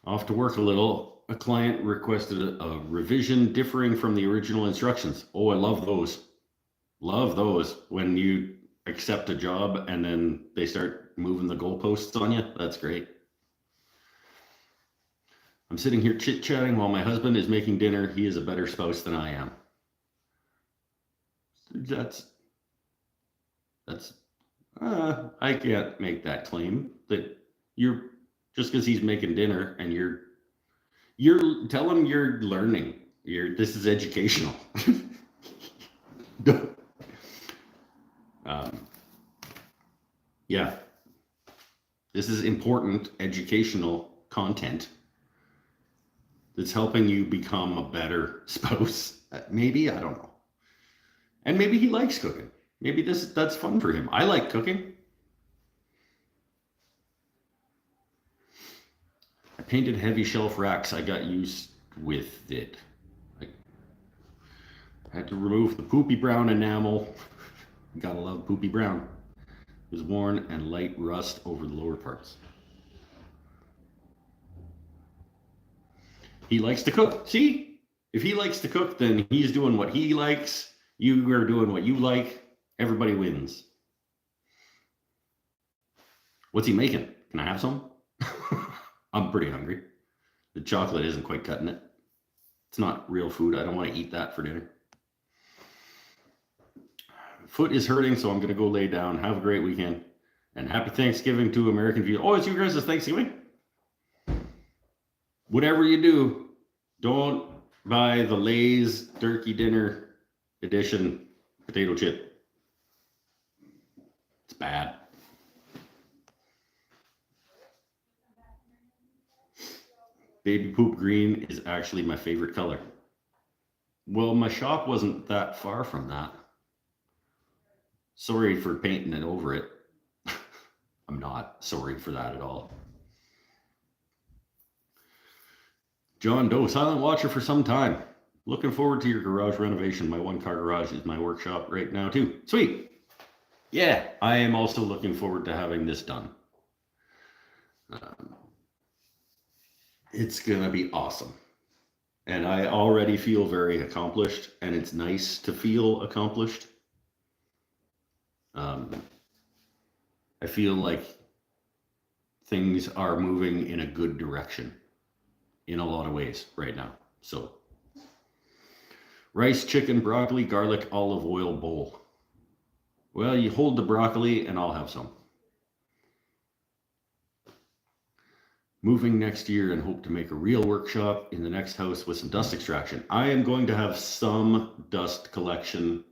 Off to work a little. A client requested a revision differing from the original instructions. Oh, I love those. Love those. When you accept a job and then they start moving the goalposts on you. That's great. I'm sitting here chit-chatting while my husband is making dinner. He is a better spouse than I am. I can't make that claim that you're, just because he's making dinner and you're tell him you're learning. This is educational. Yeah, this is important educational content. that's helping you become a better spouse. Maybe, I don't know. And maybe he likes cooking. Maybe that's fun for him. I like cooking. I painted heavy shelf racks. I got used with it. I had to remove the Poopy Brown enamel. Gotta love Poopy Brown. It was worn and light rust over the lower parts. He likes to cook. See? If he likes to cook, then he's doing what he likes. You are doing what you like. Everybody wins. What's he making? Can I have some? I'm pretty hungry. The chocolate isn't quite cutting it. It's not real food. I don't want to eat that for dinner. Foot is hurting, so I'm going to go lay down. Have a great weekend. And happy Thanksgiving to American viewers. Oh, it's you guys' Thanksgiving? Whatever you do, don't buy the Lay's Turkey Dinner Edition potato chip. It's bad. Baby poop green is actually my favorite color. Well, my shop wasn't that far from that. Sorry for painting it over it. I'm not sorry for that at all. John Doe, silent watcher for some time. Looking forward to your garage renovation. My one-car garage is my workshop right now too. Sweet. Yeah, I am also looking forward to having this done. It's going to be awesome. And I already feel very accomplished, and it's nice to feel accomplished. I feel like things are moving in a good direction in a lot of ways right now. So, rice, chicken, broccoli, garlic, olive oil bowl. Well, you hold the broccoli and I'll have some. Moving next year and hope to make a real workshop in the next house with some dust extraction. I am going to have some dust collection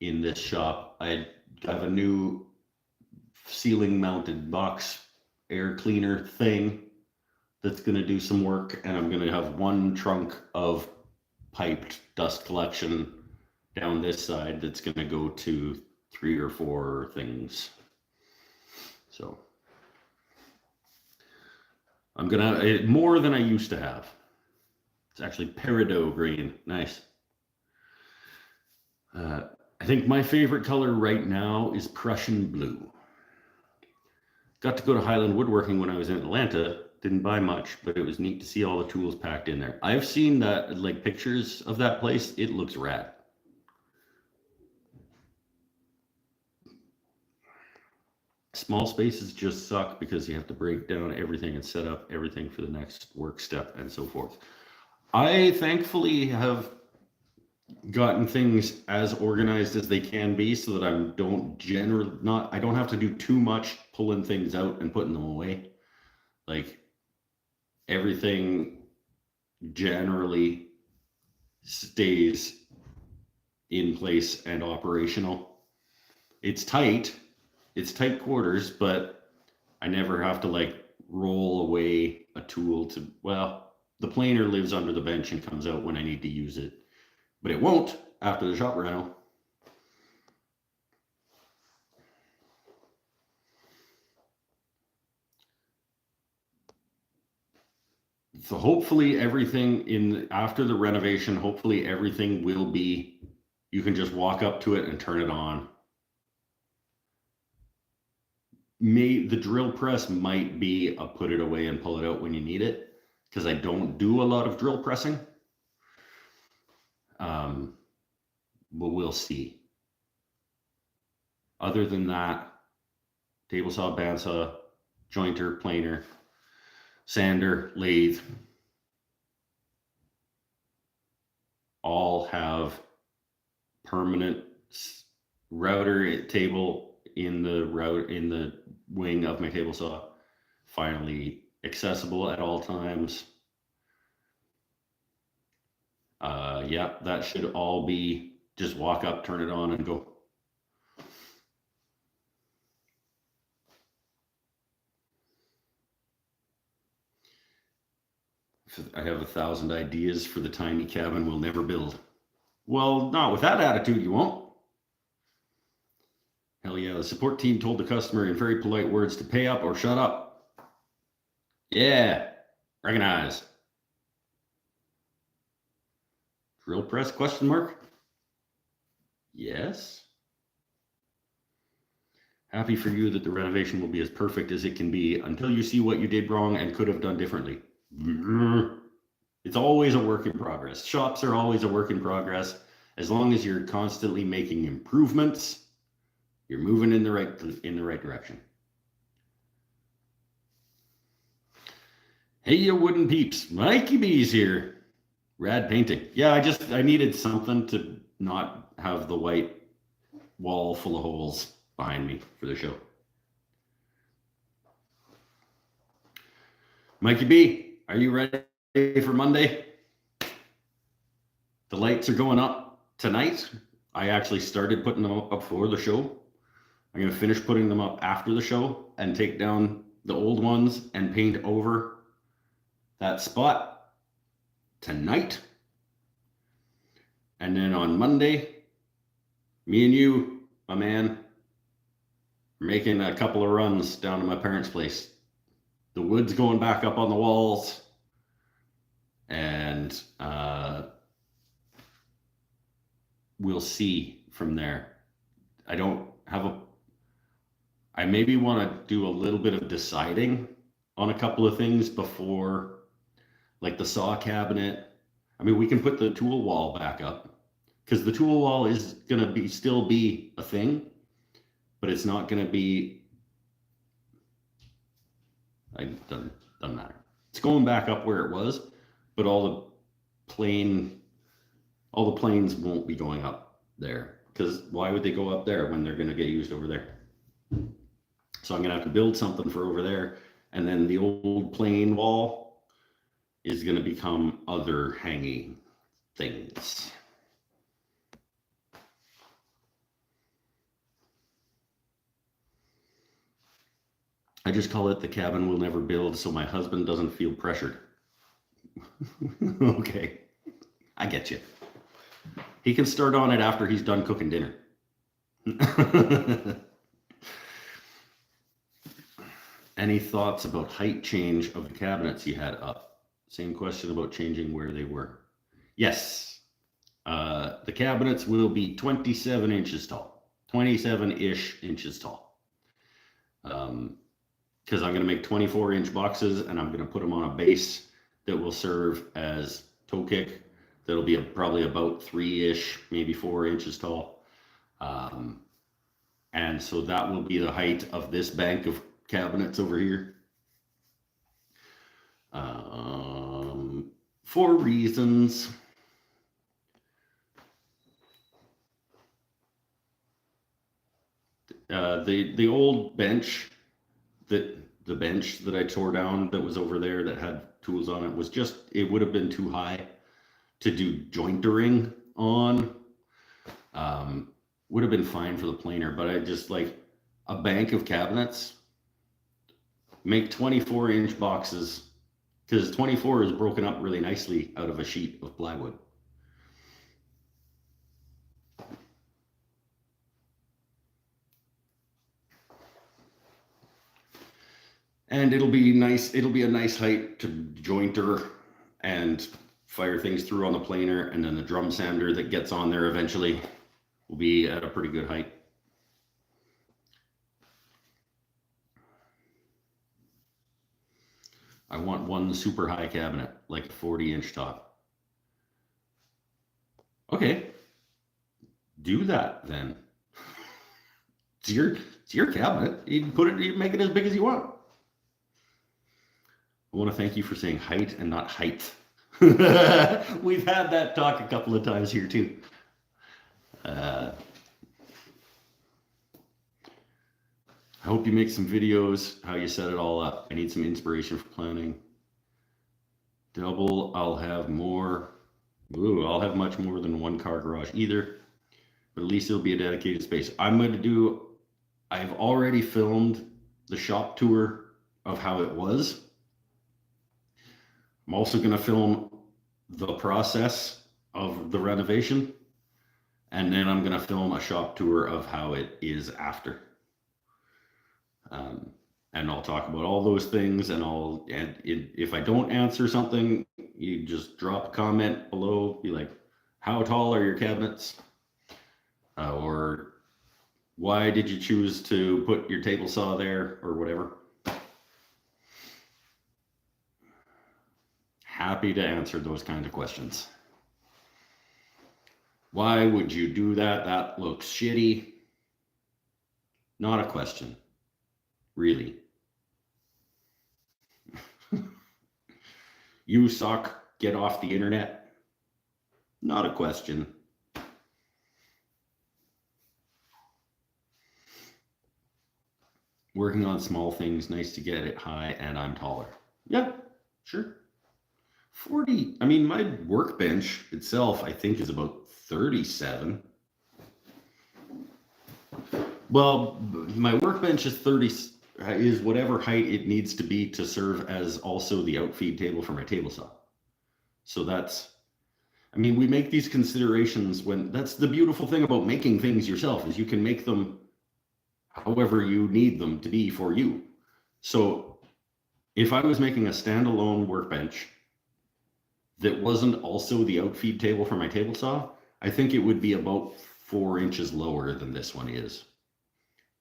in this shop. I have a new ceiling mounted box air cleaner thing that's going to do some work, and I'm going to have one trunk of piped dust collection down this side that's going to go to 3 or 4 things. So I'm going to more than I used to have. It's actually peridot green. Nice. I think my favorite color right now is Prussian blue. Got to go to Highland Woodworking when I was in Atlanta. Didn't buy much, but it was neat to see all the tools packed in there. I've seen that, like, pictures of that place. It looks rad. Small spaces just suck because you have to break down everything and set up everything for the next work step and so forth. I thankfully have gotten things as organized as they can be so that I don't have to do too much pulling things out and putting them away. Like, everything generally stays in place and operational. It's tight quarters, but I never have to like roll away a tool to, well, the planer lives under the bench and comes out when I need to use it, but it won't after the shop reno. So hopefully everything after the renovation, hopefully everything will be, you can just walk up to it and turn it on. The drill press might be a put it away and pull it out when you need it, because I don't do a lot of drill pressing. But we'll see. Other than that, table saw, bandsaw, jointer, planer, sander, lathe, all have permanent router table in the wing of my table saw, finally accessible at all times. Yeah, that should all be just walk up, turn it on, and go. I have 1,000 ideas for the tiny cabin we'll never build. Well, not with that attitude, you won't. Hell yeah, the support team told the customer in very polite words to pay up or shut up. Yeah, recognize. Drill press, question mark? Yes. Happy for you that the renovation will be as perfect as it can be until you see what you did wrong and could have done differently. It's always a work in progress. Shops are always a work in progress. As long as you're constantly making improvements, you're moving in the right direction. Hey, you wooden peeps, Mikey B's here. Rad painting. Yeah, I needed something to not have the white wall full of holes behind me for the show. Mikey B, are you ready for Monday? The lights are going up tonight. I actually started putting them up for the show. I'm going to finish putting them up after the show and take down the old ones and paint over that spot tonight. And then on Monday, me and you, my man, are making a couple of runs down to my parents' place. The wood's going back up on the walls, and we'll see from there. I maybe want to do a little bit of deciding on a couple of things before, like the saw cabinet. I mean, we can put the tool wall back up because the tool wall is going to still be a thing, but it's not going to be, it doesn't matter. It's going back up where it was, but all the planes won't be going up there, because why would they go up there when they're going to get used over there? So I'm going to have to build something for over there, and then the old plain wall is going to become other hanging things. I just call it the cabin we'll never build so my husband doesn't feel pressured. Okay, I get you. He can start on it after he's done cooking dinner. Any thoughts about height change of the cabinets you had up? Same question about changing where they were. Yes, the cabinets will be 27 inches tall, 27-ish inches tall. Because I'm going to make 24-inch boxes, and I'm going to put them on a base that will serve as toe kick. That'll be probably about 3-ish, maybe 4 inches tall. And so that will be the height of this bank of cabinets over here. For reasons. The old bench, the bench that I tore down that was over there that had tools on it was just, it would have been too high to do jointering on. Would have been fine for the planer, but I just like a bank of cabinets, make 24-inch boxes, because 24 is broken up really nicely out of a sheet of plywood. And it'll be nice, it'll be a nice height to jointer and fire things through on the planer, and then the drum sander that gets on there eventually will be at a pretty good height. I want one super high cabinet, like a 40-inch top. Okay, do that then. It's your cabinet. You can put it, you can make it as big as you want. I want to thank you for saying height and not height. We've had that talk a couple of times here too. I hope you make some videos, how you set it all up. I need some inspiration for planning. Double, I'll have more. Ooh, I'll have much more than one car garage either, but at least it'll be a dedicated space. I've already filmed the shop tour of how it was. I'm also going to film the process of the renovation, and then I'm going to film a shop tour of how it is after. And I'll talk about all those things, and if I don't answer something, you just drop a comment below, be like, how tall are your cabinets? Or why did you choose to put your table saw there, or whatever. Happy to answer those kind of questions. Why would you do that? That looks shitty. Not a question, really. You suck, get off the internet. Not a question. Working on small things, nice to get it high, and I'm taller. Yeah, sure. 40, I mean, my workbench itself, I think, is about 37. Well, my workbench is 30, is whatever height it needs to be to serve as also the outfeed table for my table saw. So that's, I mean, we make these considerations when, that's the beautiful thing about making things yourself, is you can make them however you need them to be for you. So if I was making a standalone workbench that wasn't also the outfeed table for my table saw, I think it would be about 4 inches lower than this one is.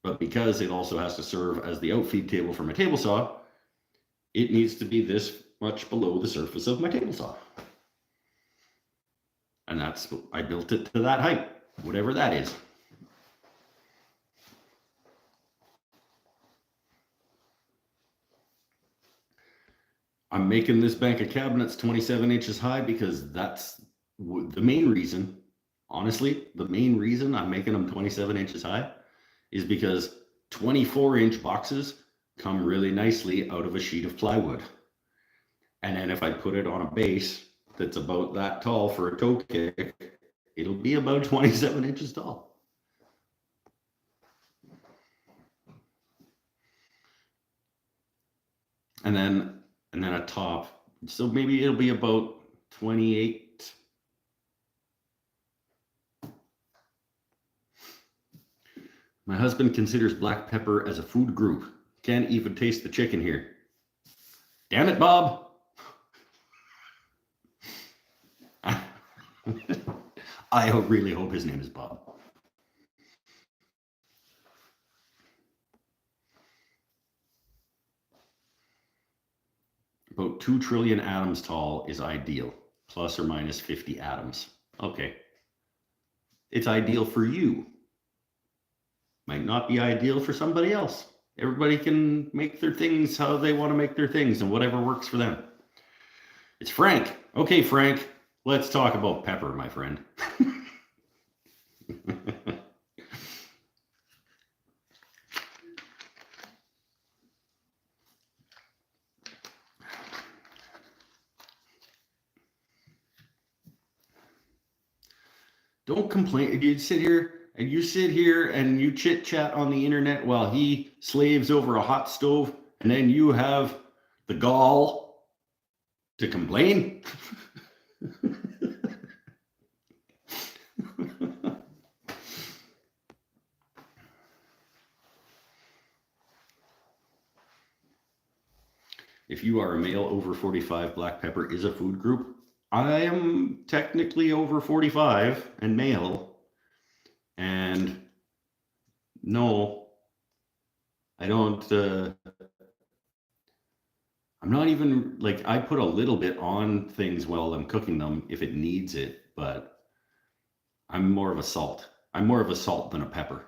But because it also has to serve as the outfeed table for my table saw, it needs to be this much below the surface of my table saw. And that's, I built it to that height, whatever that is. I'm making this bank of cabinets 27 inches high because that's the main reason. Honestly, the main reason I'm making them 27 inches high is because 24-inch boxes come really nicely out of a sheet of plywood. And then if I put it on a base that's about that tall for a toe kick, it'll be about 27 inches tall. And then a top, so maybe it'll be about 28. My husband considers black pepper as a food group. Can't even taste the chicken here. Damn it, Bob. I really hope his name is Bob. About 2 trillion atoms tall is ideal, plus or minus 50 atoms. Okay. It's ideal for you. Might not be ideal for somebody else. Everybody can make their things how they want to make their things and whatever works for them. It's Frank. Okay, Frank, let's talk about pepper, my friend. Don't complain. You sit here and you chit chat on the internet while he slaves over a hot stove, and then you have the gall to complain. If you are a male over 45, black pepper is a food group. I am technically over 45 and male, and no, I don't, I'm not even, like, I put a little bit on things while I'm cooking them if it needs it, but I'm more of a salt. I'm more of a salt than a pepper.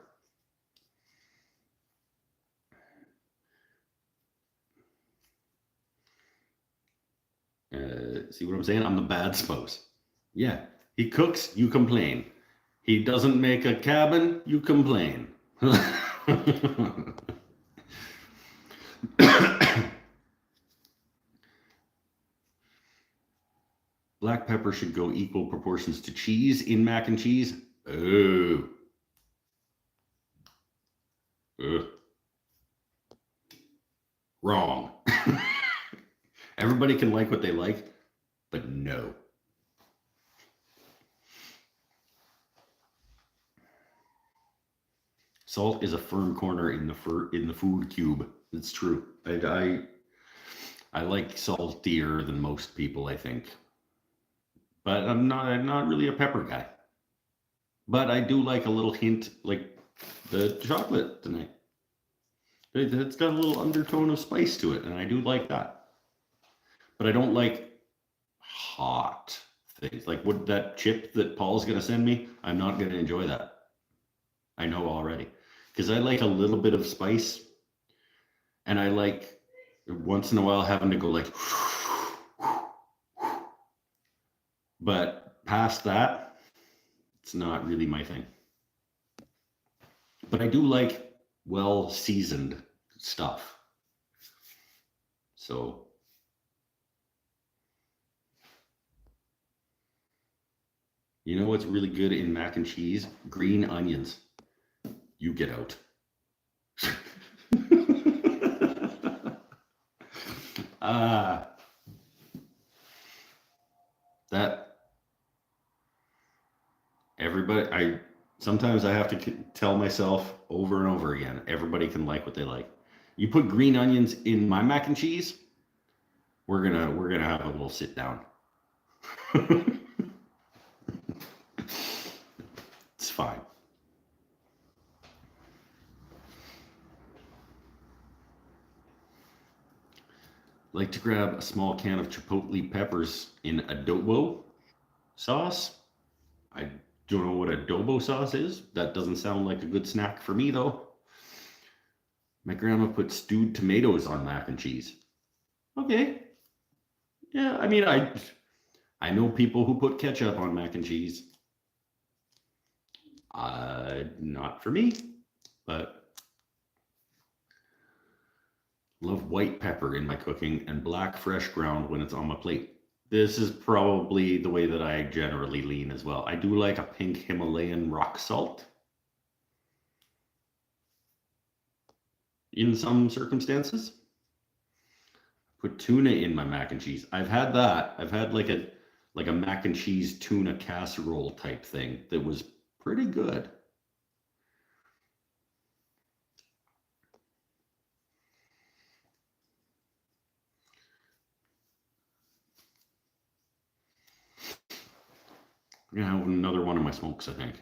See what I'm saying? I'm the bad spouse. Yeah, he cooks, you complain. He doesn't make a cabin, you complain. Black pepper should go equal proportions to cheese in mac and cheese. Oh. Wrong. Everybody can like what they like, but no. Salt is a firm corner in the food cube. It's true. I like saltier than most people, I think. But I'm not really a pepper guy. But I do like a little hint, like the chocolate tonight. It's got a little undertone of spice to it, and I do like that. But I don't like hot things. Like what that chip that Paul's going to send me, I'm not going to enjoy that. I know already. Because I like a little bit of spice, and I like once in a while having to go like, but past that, it's not really my thing. But I do like well seasoned stuff. So you know what's really good in mac and cheese? Green onions. You get out. That everybody, sometimes I have to tell myself over and over again, everybody can like what they like. You put green onions in my mac and cheese, we're gonna have a little sit down. It's fine. Like to grab a small can of chipotle peppers in adobo sauce. I don't know what adobo sauce is. That doesn't sound like a good snack for me though. My grandma put stewed tomatoes on mac and cheese. Okay. Yeah, I mean, I know people who put ketchup on mac and cheese. Not for me, but love white pepper in my cooking and black fresh ground when it's on my plate. This is probably the way that I generally lean as well. I do like a pink Himalayan rock salt in some circumstances. Put tuna in my mac and cheese. I've had that. I've had like a mac and cheese tuna casserole type thing that was pretty good. I'm gonna have another one of my smokes, I think.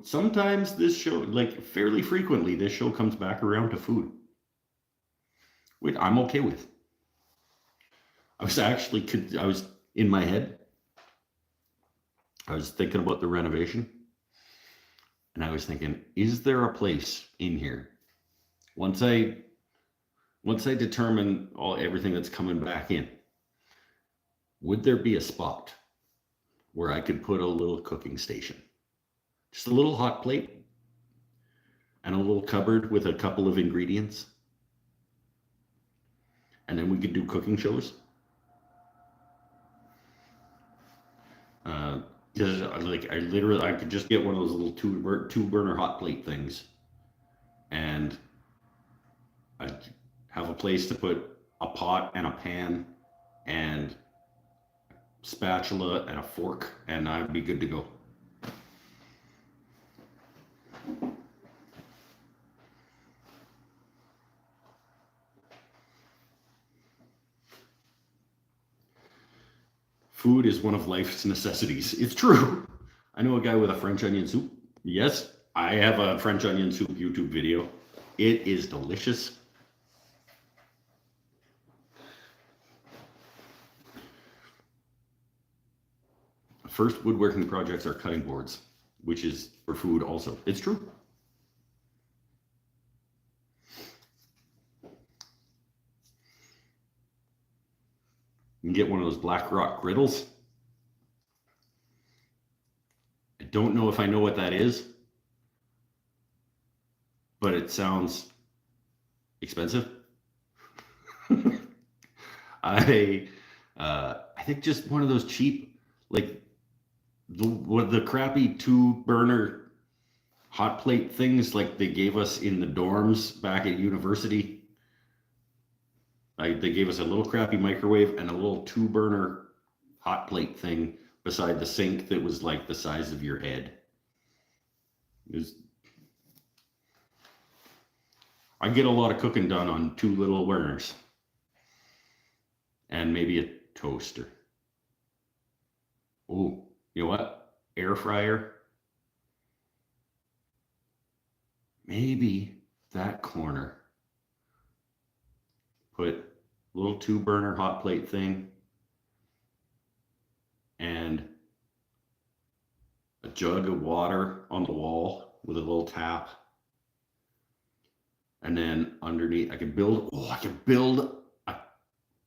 Sometimes this show, like fairly frequently, this show comes back around to food, which I'm okay with. I was in my head, I was thinking about the renovation, and I was thinking, is there a place in here? Once I determine everything that's coming back in, would there be a spot where I could put a little cooking station? Just a little hot plate and a little cupboard with a couple of ingredients. And then we could do cooking shows. Because I could just get one of those little two burner hot plate things, and I'd have a place to put a pot and a pan and spatula and a fork, and I'd be good to go. Food is one of life's necessities. It's true. I know a guy with a French onion soup. Yes, I have a French onion soup YouTube video. It is delicious. First woodworking projects are cutting boards, which is for food also. It's true. You can get one of those black rock griddles. I don't know if I know what that is, but it sounds expensive. I think just one of those cheap, like the crappy 2-burner hot plate things like they gave us in the dorms back at university. They gave us a little crappy microwave and a little 2-burner hot plate thing beside the sink that was like the size of your head. I get a lot of cooking done on 2 little burners and maybe a toaster. Oh, you know what? Air fryer. Maybe that corner. Put a little 2-burner hot plate thing and a jug of water on the wall with a little tap. And then underneath, I could build a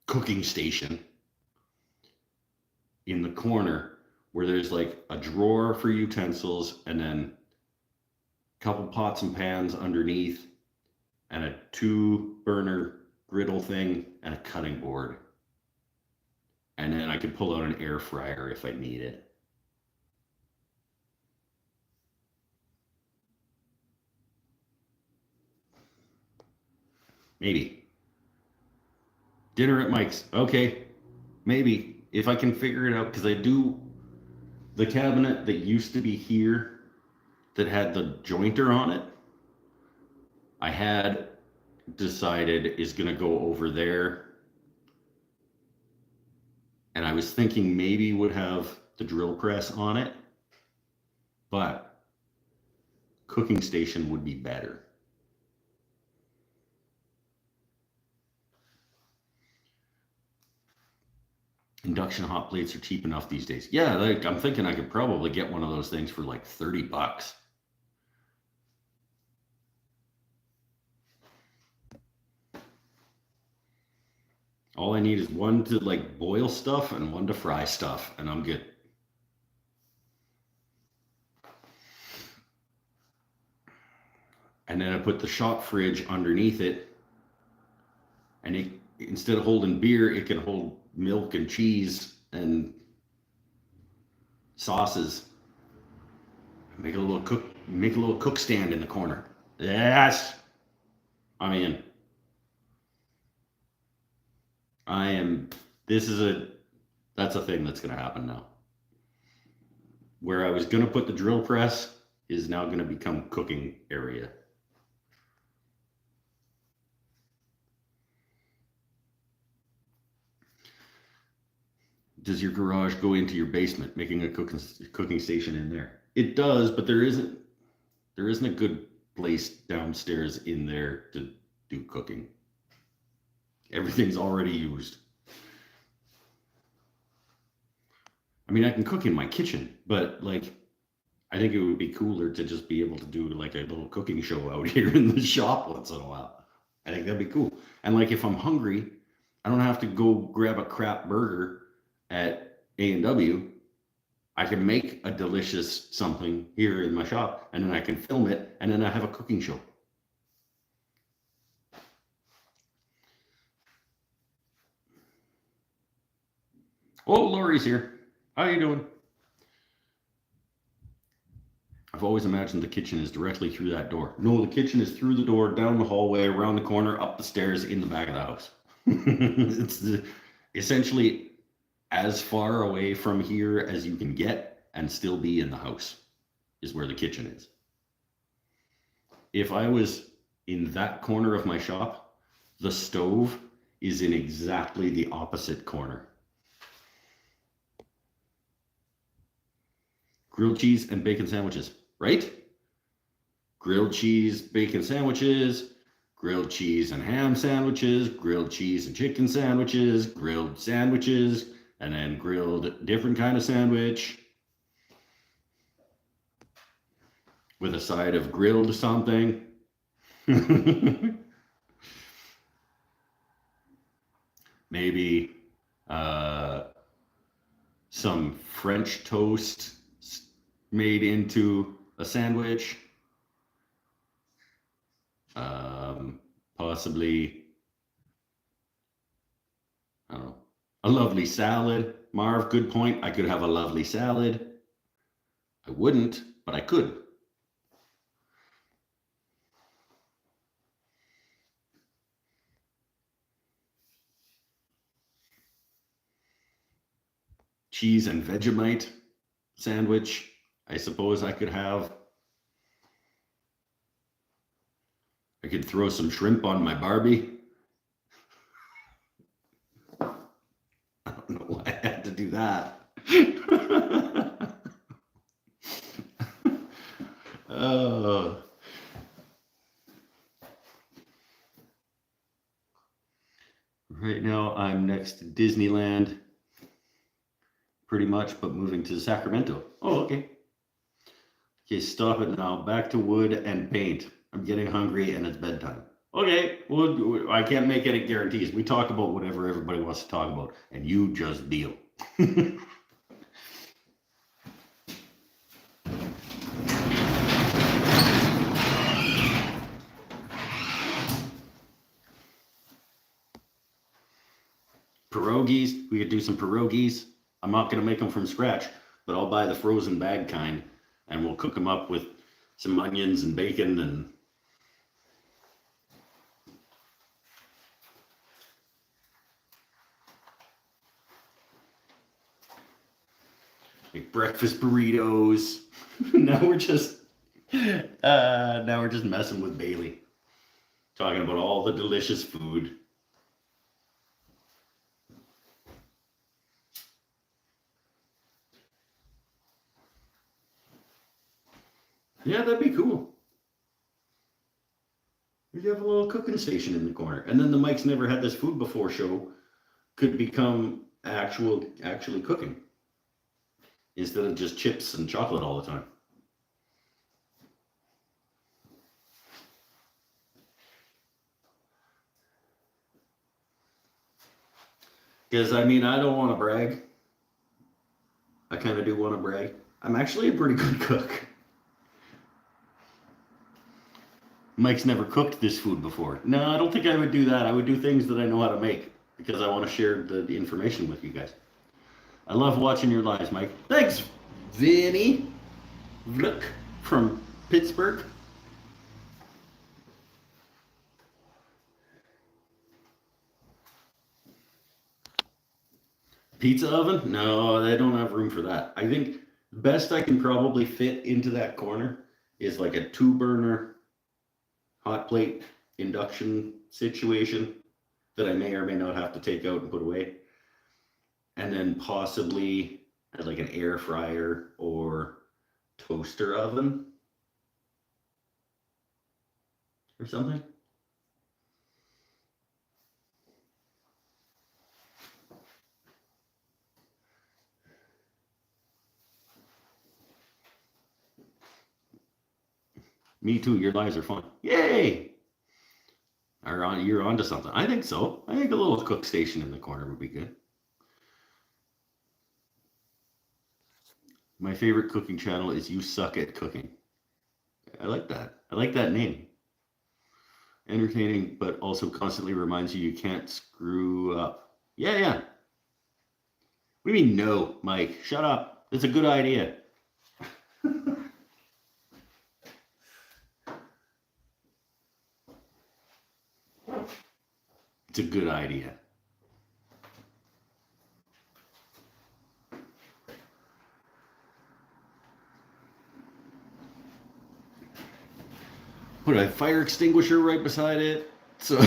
cooking station in the corner where there's like a drawer for utensils and then a couple pots and pans underneath and a 2-burner griddle thing and a cutting board. And then I could pull out an air fryer if I need it. Maybe. Dinner at Mike's. Okay. Maybe. If I can figure it out, because I do. The cabinet that used to be here that had the jointer on it, I had decided is going to go over there. And I was thinking maybe would have the drill press on it, but cooking station would be better. Induction hot plates are cheap enough these days. Yeah, like I'm thinking I could probably get one of those things for like $30. All I need is one to like boil stuff and one to fry stuff, and I'm good. And then I put the shop fridge underneath it, and it, instead of holding beer, it can hold milk and cheese and sauces. Make a little cook stand in the corner. Yes, I'm in. That's a thing that's going to happen now. Where I was going to put the drill press is now going to become cooking area. Does your garage go into your basement, making a cooking station in there? It does, but there isn't a good place downstairs in there to do cooking. Everything's already used. I mean, I can cook in my kitchen, but like, I think it would be cooler to just be able to do like a little cooking show out here in the shop once in a while. I think that'd be cool. And like, if I'm hungry, I don't have to go grab a crap burger at A&W. I can make a delicious something here in my shop, and then I can film it, and then I have a cooking show. Oh, Lori's here. How you doing? I've always imagined the kitchen is directly through that door. No, the kitchen is through the door, down the hallway, around the corner, up the stairs, in the back of the house. It's essentially as far away from here as you can get and still be in the house is where the kitchen is. If I was in that corner of my shop, the stove is in exactly the opposite corner. Grilled cheese and bacon sandwiches, right? Grilled cheese, bacon sandwiches, grilled cheese and ham sandwiches, grilled cheese and chicken sandwiches, grilled sandwiches, and then grilled different kind of sandwich with a side of grilled something. Maybe some French toast made into a sandwich. Possibly, I don't know, a lovely salad. Marv, good point. I could have a lovely salad. I wouldn't, but I could. cheese and Vegemite sandwich. I suppose I could have. I could throw some shrimp on my Barbie. I don't know why I had to do that. Oh. Right now I'm next to Disneyland, pretty much, but moving to Sacramento. Oh, okay. Okay, stop it now. Back to wood and paint. I'm getting hungry and it's bedtime. Okay, well, I can't make any guarantees. We talk about whatever everybody wants to talk about, and you just deal. Pierogies, we could do some pierogies. I'm not going to make them from scratch, but I'll buy the frozen bag kind, and we'll cook them up with some onions and bacon and like breakfast burritos. Now we're just messing with Bailey, talking about all the delicious food. Yeah, that'd be cool. You have a little cooking station in the corner, and then the Mike's Never Had This Food Before show could become actually cooking instead of just chips and chocolate all the time. Because I mean, I don't want to brag. I kind of do want to brag. I'm actually a pretty good cook. Mike's never cooked this food before. No, I don't think I would do that. I would do things that I know how to make because I want to share the information with you guys. I love watching your lives, Mike. Thanks, Vinny. Look, from Pittsburgh. Pizza oven? No, they don't have room for that. I think the best I can probably fit into that corner is like a 2-burner hot plate induction situation that I may or may not have to take out and put away. And then possibly like an air fryer or toaster oven or something. Me too. Your lives are fun. Yay! You're onto something. I think so. I think a little cook station in the corner would be good. My favorite cooking channel is You Suck at Cooking. I like that. I like that name. Entertaining, but also constantly reminds you can't screw up. Yeah, yeah. What do you mean no, Mike? Shut up. It's a good idea. It's a good idea. Put a fire extinguisher right beside it. So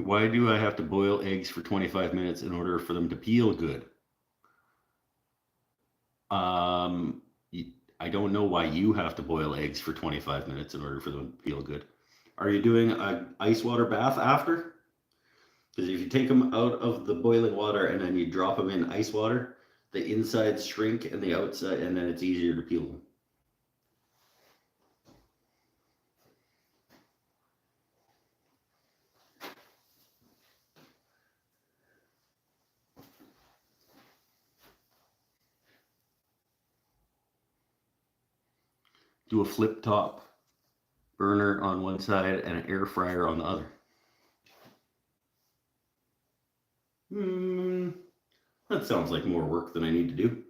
why do I have to boil eggs for 25 minutes in order for them to peel good? I don't know why you have to boil eggs for 25 minutes in order for them to peel good. Are you doing an ice water bath after? Because if you take them out of the boiling water and then you drop them in ice water, the insides shrink and the outside, and then it's easier to peel them. Do a flip top burner on one side and an air fryer on the other. That sounds like more work than I need to do.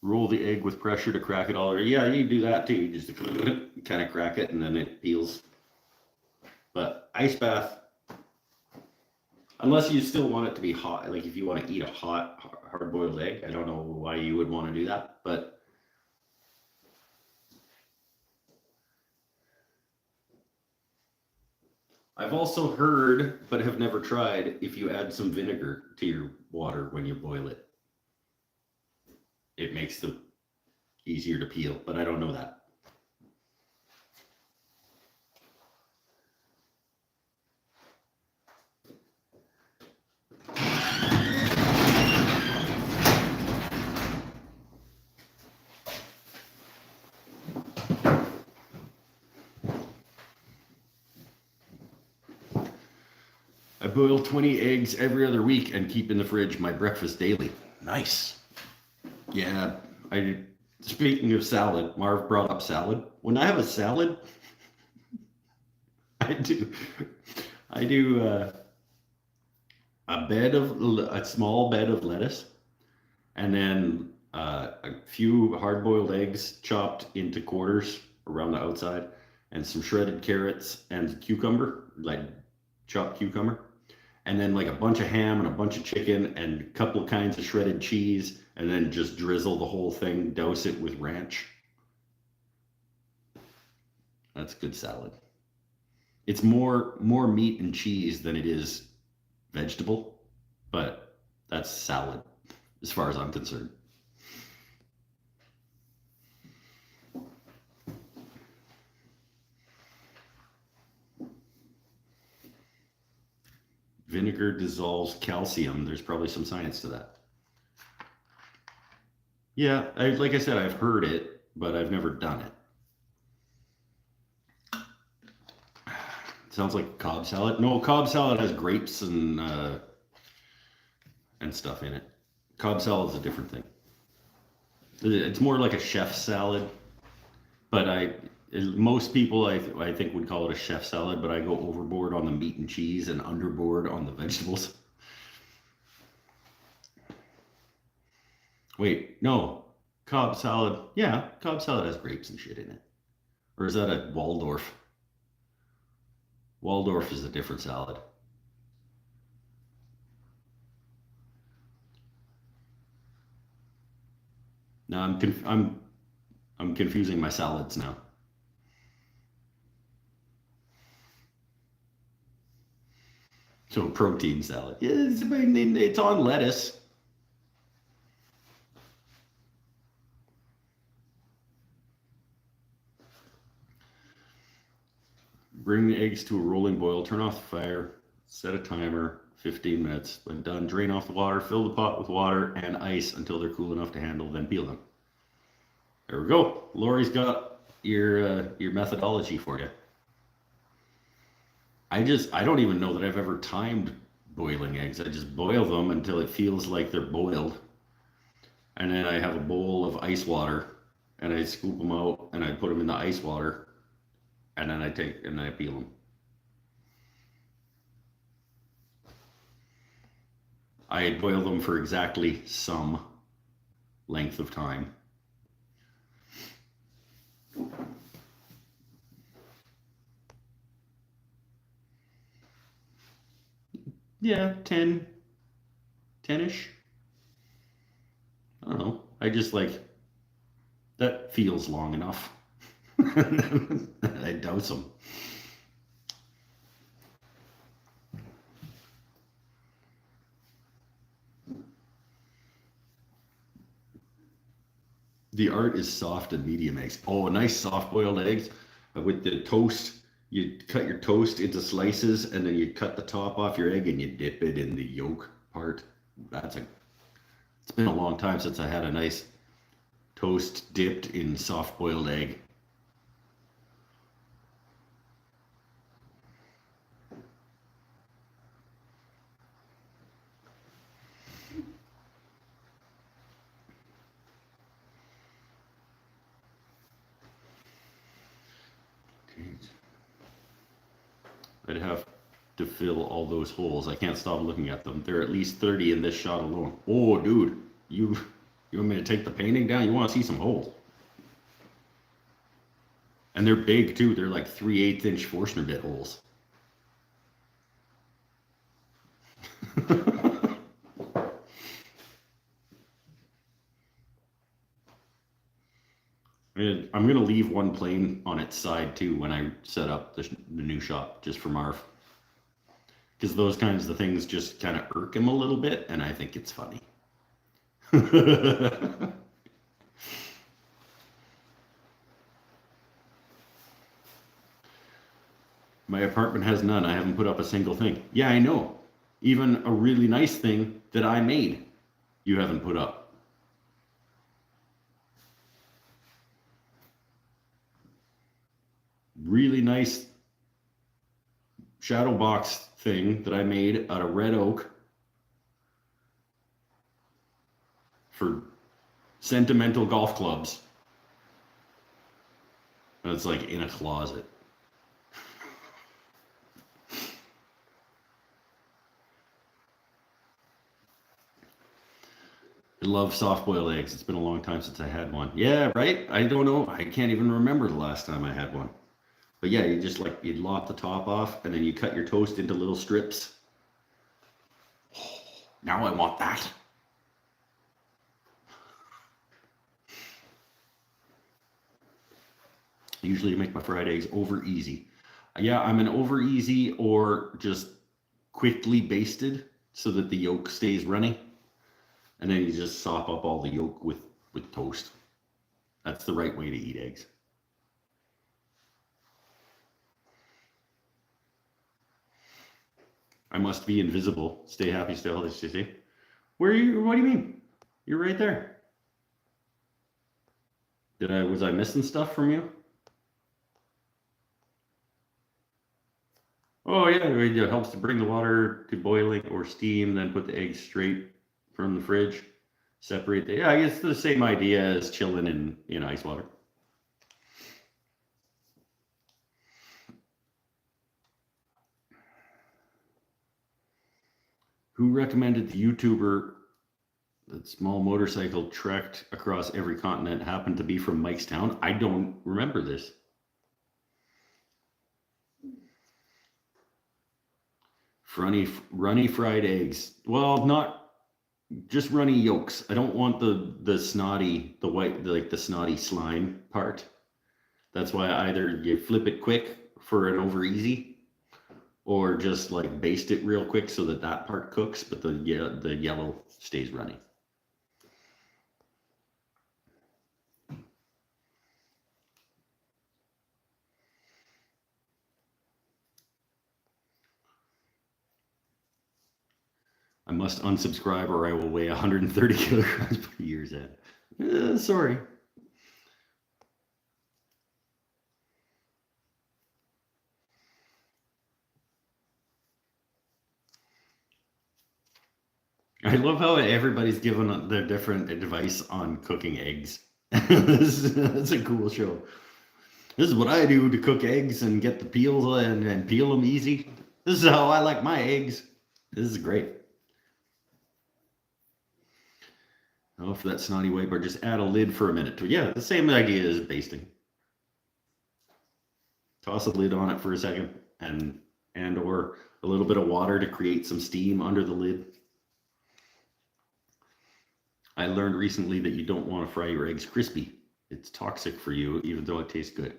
Roll the egg with pressure to crack it all. Yeah, you do that too. You just kind of crack it and then it peels. But ice bath, unless you still want it to be hot, like if you want to eat a hot, hard-boiled egg, I don't know why you would want to do that, but I've also heard, but have never tried, if you add some vinegar to your water when you boil it, it makes them easier to peel, but I don't know that. I boil 20 eggs every other week and keep in the fridge my breakfast daily. Nice. Yeah, speaking of salad, Marv brought up salad. When I have a salad, I do a small bed of lettuce, and then a few hard-boiled eggs chopped into quarters around the outside, and some shredded carrots and cucumber, like chopped cucumber, and then like a bunch of ham and a bunch of chicken and a couple of kinds of shredded cheese, and then just drizzle the whole thing, douse it with ranch. That's good salad. It's more meat and cheese than it is vegetable, but that's salad as far as I'm concerned. Vinegar dissolves calcium. There's probably some science to that. Yeah, like I said, I've heard it, but I've never done it. Sounds like Cobb salad. No, Cobb salad has grapes and stuff in it. Cobb salad is a different thing. It's more like a chef salad, but most people I think would call it a chef salad, but I go overboard on the meat and cheese and underboard on the vegetables. Wait, no, Cobb salad. Yeah, Cobb salad has grapes and shit in it. Or is that a Waldorf? Waldorf is a different salad. No, I'm confusing my salads now. So protein salad. Yeah, it's on lettuce. Bring the eggs to a rolling boil. Turn off the fire. Set a timer. 15 minutes. When done, drain off the water. Fill the pot with water and ice until they're cool enough to handle. Then peel them. There we go. Lori's got your methodology for you. I don't even know that I've ever timed boiling eggs. I just boil them until it feels like they're boiled. And then I have a bowl of ice water and I scoop them out and I put them in the ice water and then I peel them. I boil them for exactly some length of time. Yeah, 10-ish. I don't know. I just like, that feels long enough. I douse them. The art is soft and medium eggs. Oh, nice soft boiled eggs with the toast. You cut your toast into slices and then you cut the top off your egg and you dip it in the yolk part. It's been a long time since I had a nice toast dipped in soft boiled egg. I'd have to fill all those holes. I can't stop looking at them. There are at least 30 in this shot alone. Oh, dude, you want me to take the painting down? You want to see some holes? And they're big too. They're like 3/8 inch Forstner bit holes. I'm going to leave one plane on its side too when I set up the new shop, just for Marv. Because those kinds of things just kind of irk him a little bit, and I think it's funny. My apartment has none. I haven't put up a single thing. Yeah, I know. Even a really nice thing that I made, you haven't put up. Really nice shadow box thing that I made out of red oak for sentimental golf clubs. And it's like in a closet. I love soft-boiled eggs. It's been a long time since I had one. Yeah, right? I don't know. I can't even remember the last time I had one. But yeah, you just like, you lop the top off and then you cut your toast into little strips. Oh, now I want that. I usually make my fried eggs over easy. Yeah, I'm an over easy or just quickly basted so that the yolk stays runny. And then you just sop up all the yolk with toast. That's the right way to eat eggs. I must be invisible. Stay happy, stay healthy, stay safe. Where are you? What do you mean? You're right there. Was I missing stuff from you? Oh yeah, it helps to bring the water to boiling or steam, then put the eggs straight from the fridge. Separate the, yeah, I guess the same idea as chilling in ice water. Who recommended the YouTuber that small motorcycle trekked across every continent happened to be from Mikestown? I don't remember this. Runny fried eggs. Well, not just runny yolks. I don't want the snotty, the white, like the snotty slime part. That's why either you flip it quick for an over easy, or just like baste it real quick so that part cooks, but the yellow stays runny. I must unsubscribe or I will weigh 130 kilograms per year's end. Sorry. I love how everybody's given their different advice on cooking eggs. That's a cool show. This is what I do to cook eggs and get the peels and peel them easy. This is how I like my eggs. This is great. Oh, for that snotty wiper, just add a lid for a minute. Yeah, the same idea as basting. Toss a lid on it for a second and or a little bit of water to create some steam under the lid. I learned recently that you don't want to fry your eggs crispy. It's toxic for you, even though it tastes good.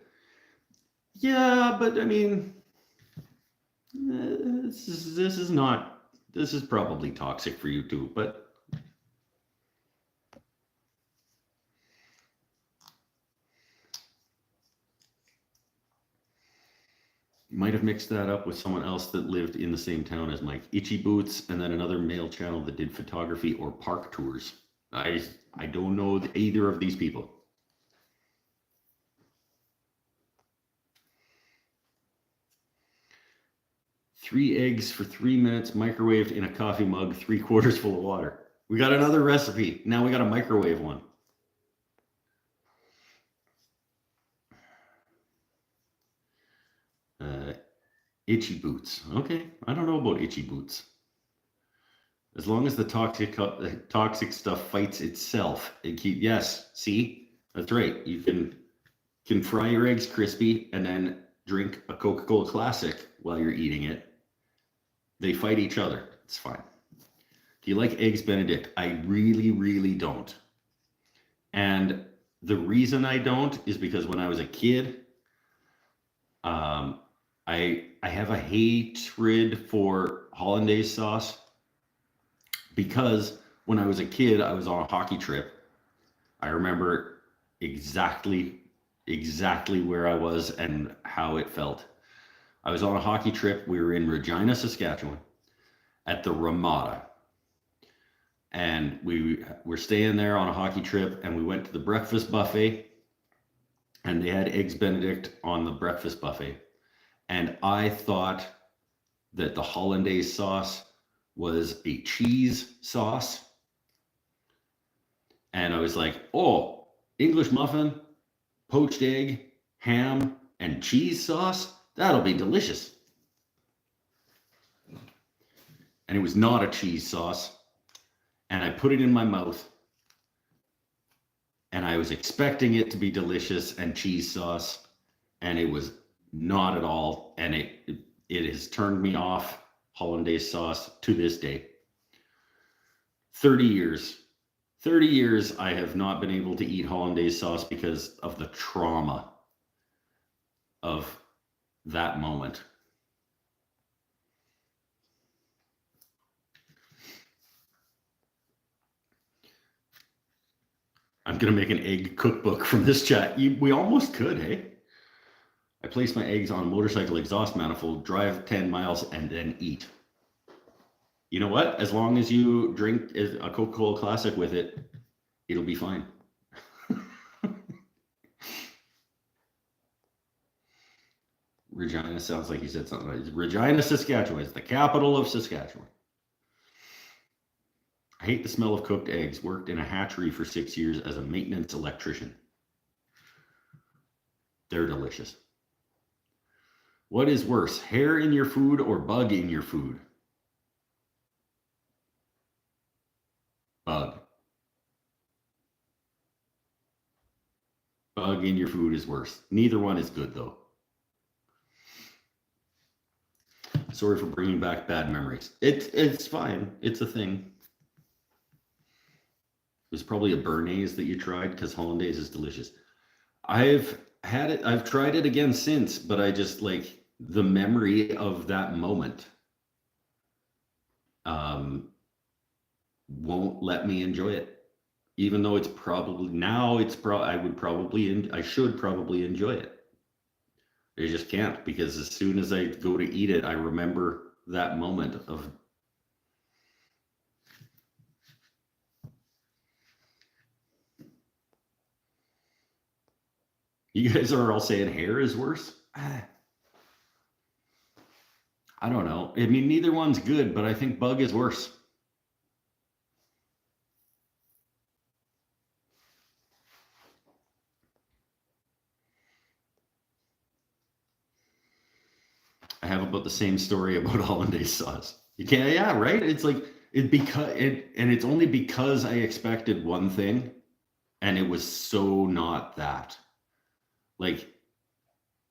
Yeah, but I mean, this is probably toxic for you too, but might have mixed that up with someone else that lived in the same town as Mike. Itchy Boots, and then another male channel that did photography or park tours. I don't know either of these people. Three eggs for 3 minutes, microwaved in a coffee mug, 3/4 full of water. We got another recipe. Now we got a microwave one. Itchy boots. Okay, I don't know about itchy boots. As long as the toxic stuff fights itself, yes. See, that's right. You can fry your eggs crispy and then drink a Coca-Cola Classic while you're eating it. They fight each other. It's fine. Do you like eggs Benedict? I really, really don't. And the reason I don't is because when I was a kid, I have a hatred for hollandaise sauce because when I was a kid, I was on a hockey trip. I remember exactly where I was and how it felt. I was on a hockey trip. We were in Regina, Saskatchewan at the Ramada. And we were staying there on a hockey trip, and we went to the breakfast buffet, and they had eggs Benedict on the breakfast buffet. And I thought that the hollandaise sauce was a cheese sauce. And I was like, oh, English muffin, poached egg, ham, and cheese sauce? That'll be delicious. And it was not a cheese sauce. And I put it in my mouth. And I was expecting it to be delicious and cheese sauce. And it was not at all. And it has turned me off hollandaise sauce to this day. 30 years. 30 years I have not been able to eat hollandaise sauce because of the trauma of that moment. I'm going to make an egg cookbook from this chat. We almost could, hey? I place my eggs on a motorcycle exhaust manifold, drive 10 miles, and then eat. You know what? As long as you drink a Coca-Cola Classic with it, it'll be fine. Regina sounds like you said something. Regina, Saskatchewan is the capital of Saskatchewan. I hate the smell of cooked eggs. Worked in a hatchery for 6 years as a maintenance electrician. They're delicious. What is worse, hair in your food or bug in your food? Bug. Bug in your food is worse. Neither one is good, though. Sorry for bringing back bad memories. It's fine. It's a thing. It was probably a Bernaise that you tried because hollandaise is delicious. I've had it. I've tried it again since, but I just like the memory of that moment won't let me enjoy it, even though it's probably now I should probably enjoy it. I just can't, because as soon as I go to eat it, I remember that moment of you guys are all saying hair is worse. I don't know. I mean, neither one's good, but I think bug is worse. I have about the same story about hollandaise sauce. You can't, yeah, right? It's like and it's only because I expected one thing, and it was so not that. Like,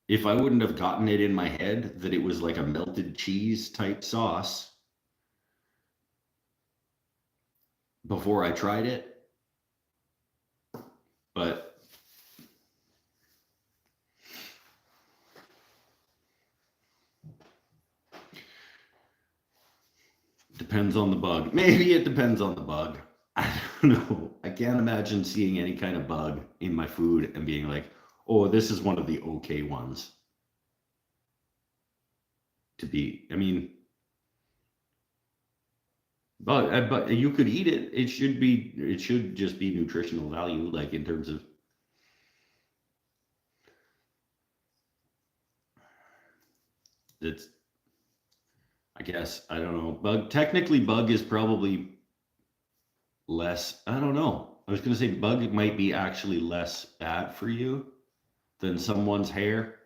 if I wouldn't have gotten it in my head that it was like a melted cheese type sauce before I tried it, but depends on the bug. Maybe it depends on the bug. I don't know. I can't imagine seeing any kind of bug in my food and being like, oh, this is one of the okay ones to be. I mean, but you could eat it. It should just be nutritional value, like in terms of it's, I guess, I don't know. Technically bug is probably less, I don't know. I was going to say bug might be actually less bad for you than someone's hair,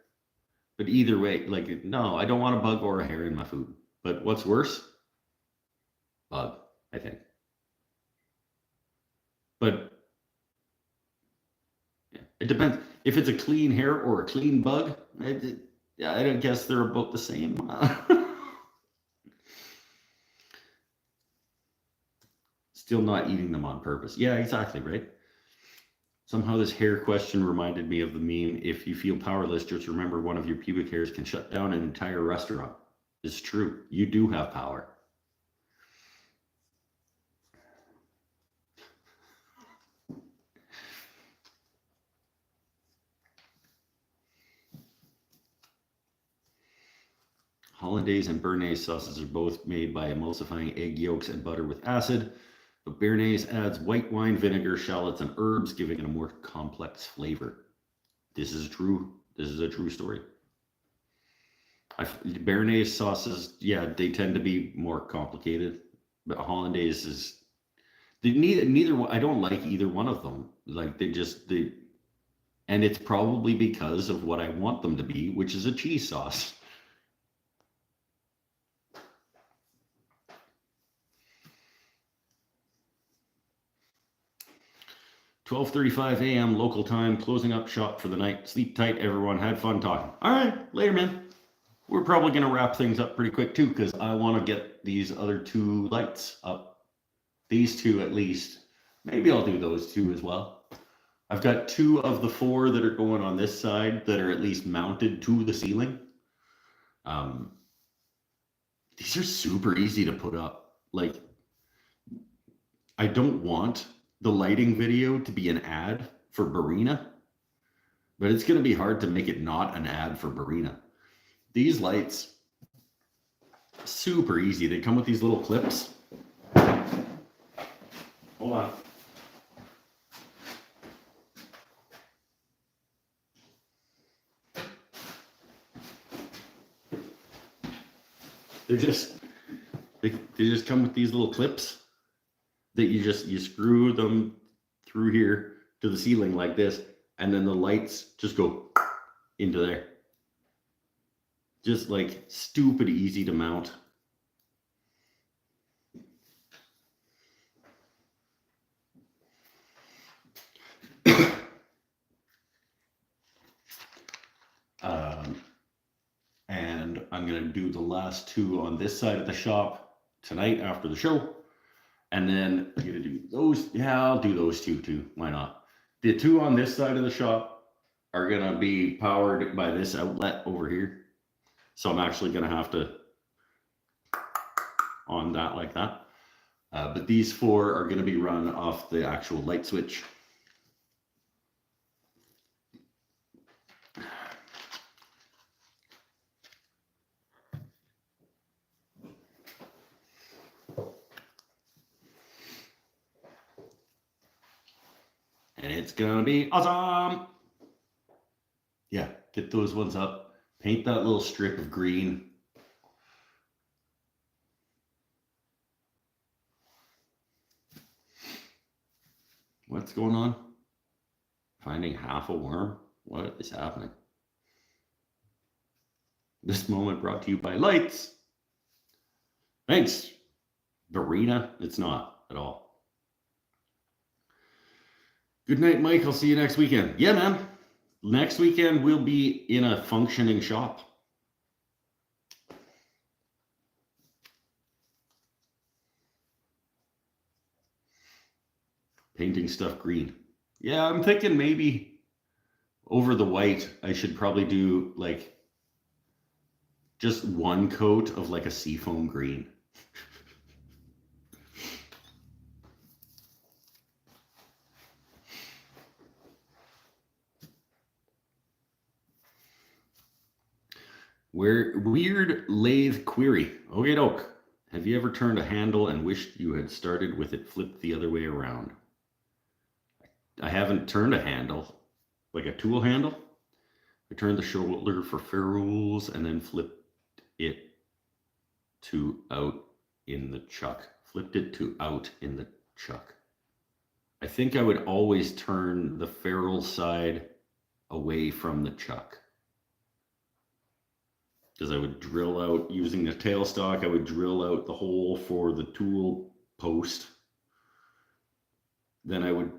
But either way, like, no, I don't want a bug or a hair in my food. But what's worse? Bug, I think. But yeah, it depends. If it's a clean hair or a clean bug, I don't guess they're about the same. Still not eating them on purpose. Yeah, exactly, right? Somehow this hair question reminded me of the meme. If you feel powerless, just remember one of your pubic hairs can shut down an entire restaurant. It's true. You do have power. Hollandaise and Béarnaise sauces are both made by emulsifying egg yolks and butter with acid, but Béarnaise adds white wine, vinegar, shallots, and herbs, giving it a more complex flavor. This is true. This is a true story. Béarnaise sauces, yeah, they tend to be more complicated, but Hollandaise is neither. I don't like either one of them. Like and it's probably because of what I want them to be, which is a cheese sauce. 12:35 a.m. local time, closing up shop for the night. Sleep tight, everyone. Had fun talking. All right, later, man. We're probably going to wrap things up pretty quick, too, because I want to get these other two lights up. These two, at least. Maybe I'll do those two as well. I've got 2 of the 4 that are going on this side that are at least mounted to the ceiling. These are super easy to put up. Like, I don't want the lighting video to be an ad for Bina, but it's going to be hard to make it not an ad for Bina. These lights, super easy. They come with these little clips. Hold on. They just come with these little clips that you screw them through here to the ceiling like this, and then the lights just go into there. Just like stupid easy to mount. And I'm going to do the last 2 on this side of the shop tonight after the show. And then I'm going to do those. Yeah, I'll do those 2 too. Why not? The 2 on this side of the shop are going to be powered by this outlet over here. So I'm actually going to have to on that like that. But these 4 are going to be run off the actual light switch. And it's going to be awesome. Yeah, get those ones up. Paint that little strip of green. What's going on? Finding half a worm? What is happening? This moment brought to you by lights. Thanks, Bina. It's not at all. Good night, Mike. I'll see you next weekend. Yeah, man. Next weekend we'll be in a functioning shop. Painting stuff green. Yeah, I'm thinking maybe over the white, I should probably do like just 1 coat of like a seafoam green. Weird lathe query. Okay, doke. Have you ever turned a handle and wished you had started with it flipped the other way around? I haven't turned a handle, like a tool handle. I turned the shoulder for ferrules and then flipped it to out in the chuck. Flipped it to out in the chuck. I think I would always turn the ferrule side away from the chuck. because I would drill out, using the tailstock, I would drill out the hole for the tool post. Then I would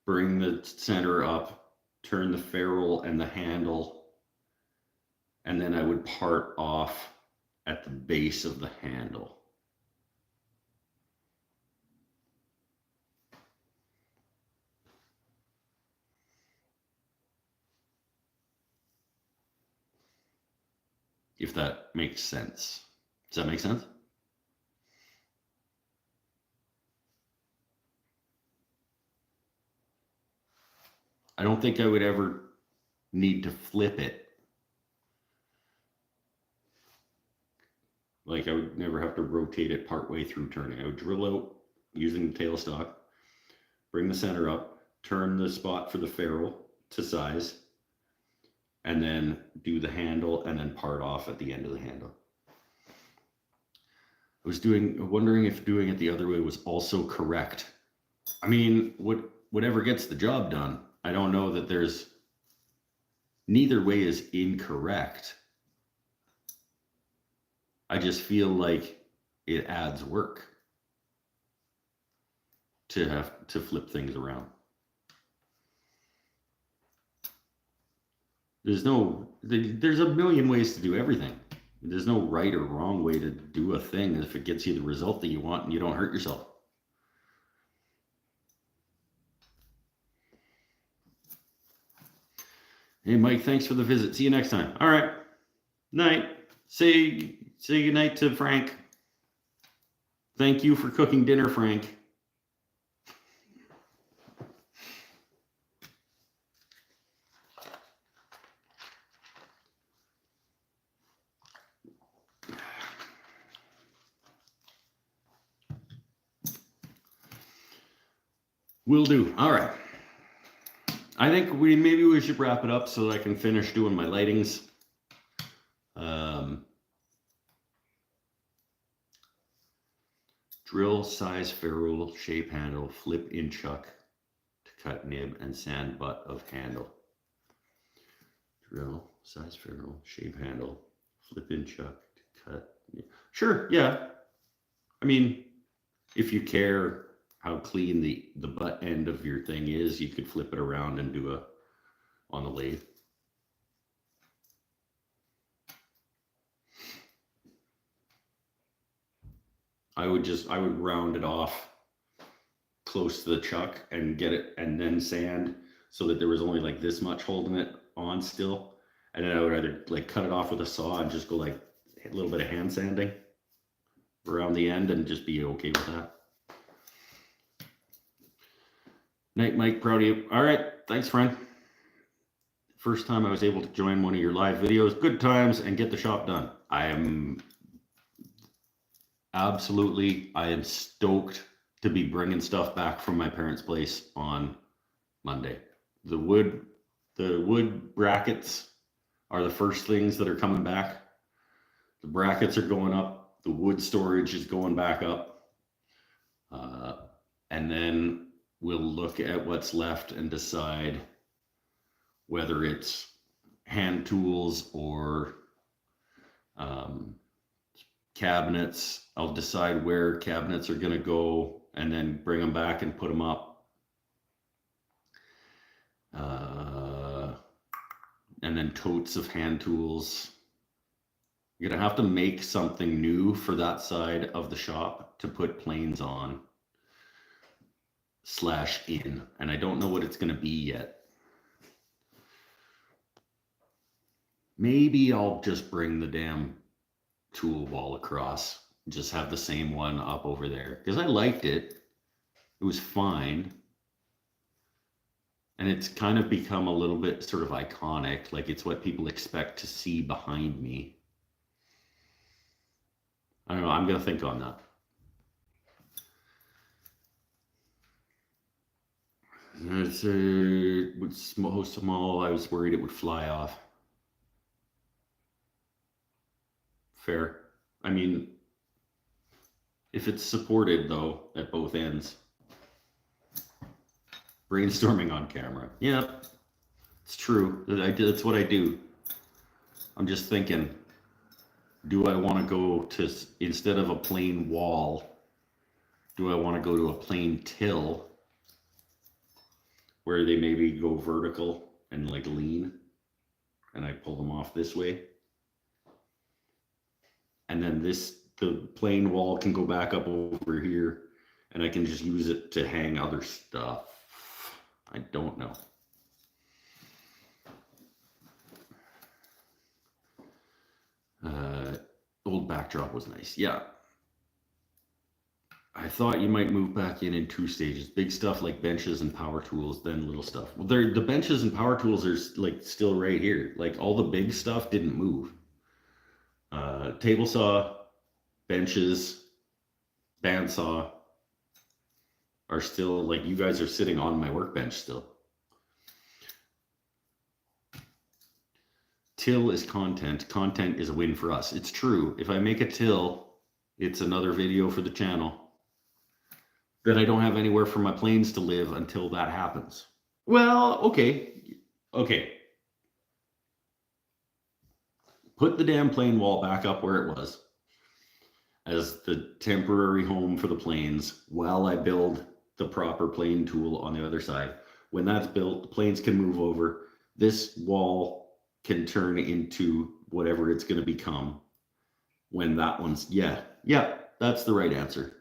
bring the center up, turn the ferrule and the handle, and then I would part off at the base of the handle. If that makes sense. Does that make sense? I don't think I would ever need to flip it. Like I would never have to rotate it partway through turning. I would drill out using the tailstock, bring the center up, turn the spot for the ferrule to size, and then do the handle and then part off at the end of the handle. I was wondering if doing it the other way was also correct. I mean, whatever gets the job done. I don't know that there's, neither way is incorrect. I just feel like it adds work to have to flip things around. There's a million ways to do everything. There's no right or wrong way to do a thing if it gets you the result that you want and you don't hurt yourself. Hey, Mike, thanks for the visit. See you next time. All right. Night. Say goodnight to Frank. Thank you for cooking dinner, Frank. Will do. All right. I think maybe we should wrap it up so that I can finish doing my lightings. Drill, size, ferrule, shape handle, flip in chuck to cut nib, and sand butt of handle. Drill, size, ferrule, shape handle, flip in chuck to cut nib. Sure, yeah. I mean, if you care how clean the butt end of your thing is, you could flip it around and do on the lathe. I would round it off close to the chuck and get it, and then sand so that there was only like this much holding it on still. And then I would either like cut it off with a saw and just go like a little bit of hand sanding around the end and just be okay with that. Night, Mike, proud of you. All right, thanks, friend. First time I was able to join one of your live videos. Good times and get the shop done. I am stoked to be bringing stuff back from my parents' place on Monday. The wood brackets are the first things that are coming back. The brackets are going up. The wood storage is going back up. And then we'll look at what's left and decide whether it's hand tools or cabinets. I'll decide where cabinets are going to go and then bring them back and put them up. And then totes of hand tools. You're going to have to make something new for that side of the shop to put planes on / in. And I don't know what it's going to be yet. Maybe I'll just bring the damn tool wall across. Just have the same one up over there. Because I liked it. It was fine. And it's kind of become a little bit sort of iconic. Like it's what people expect to see behind me. I don't know. I'm going to think on that. It's so small. I was worried it would fly off. Fair. I mean, if it's supported though at both ends. Brainstorming on camera. Yeah, it's true. That's what I do. I'm just thinking, Do I want to go to, instead of a plain wall, do I want to go to a plain till where they maybe go vertical and like lean, and I pull them off this way? And then the plain wall can go back up over here, and I can just use it to hang other stuff. I don't know. Old backdrop was nice. Yeah. I thought you might move back in 2 stages. Big stuff like benches and power tools, then little stuff. Well, the benches and power tools are like still right here. Like all the big stuff didn't move. Table saw, benches, bandsaw are still, like, you guys are sitting on my workbench still. Till is content. Content is a win for us. It's true. If I make a till, it's another video for the channel. Then I don't have anywhere for my planes to live until that happens. Well, okay. Okay. Put the damn plane wall back up where it was as the temporary home for the planes while I build the proper plane tool on the other side. When that's built, the planes can move over. This wall can turn into whatever it's going to become when that one's, yeah, that's the right answer.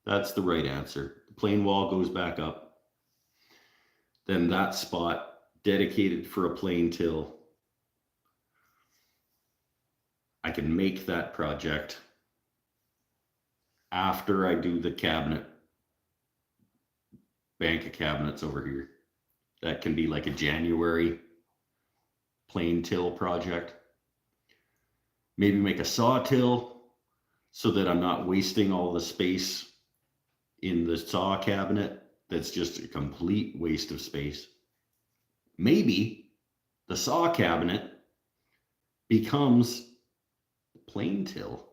That's the right answer. The plane wall goes back up. Then that spot dedicated for a plane till, I can make that project after I do the cabinet, bank of cabinets over here. That can be like a January plane till project. Maybe make a saw till so that I'm not wasting all the space in the saw cabinet. That's just a complete waste of space. Maybe the saw cabinet becomes plane till.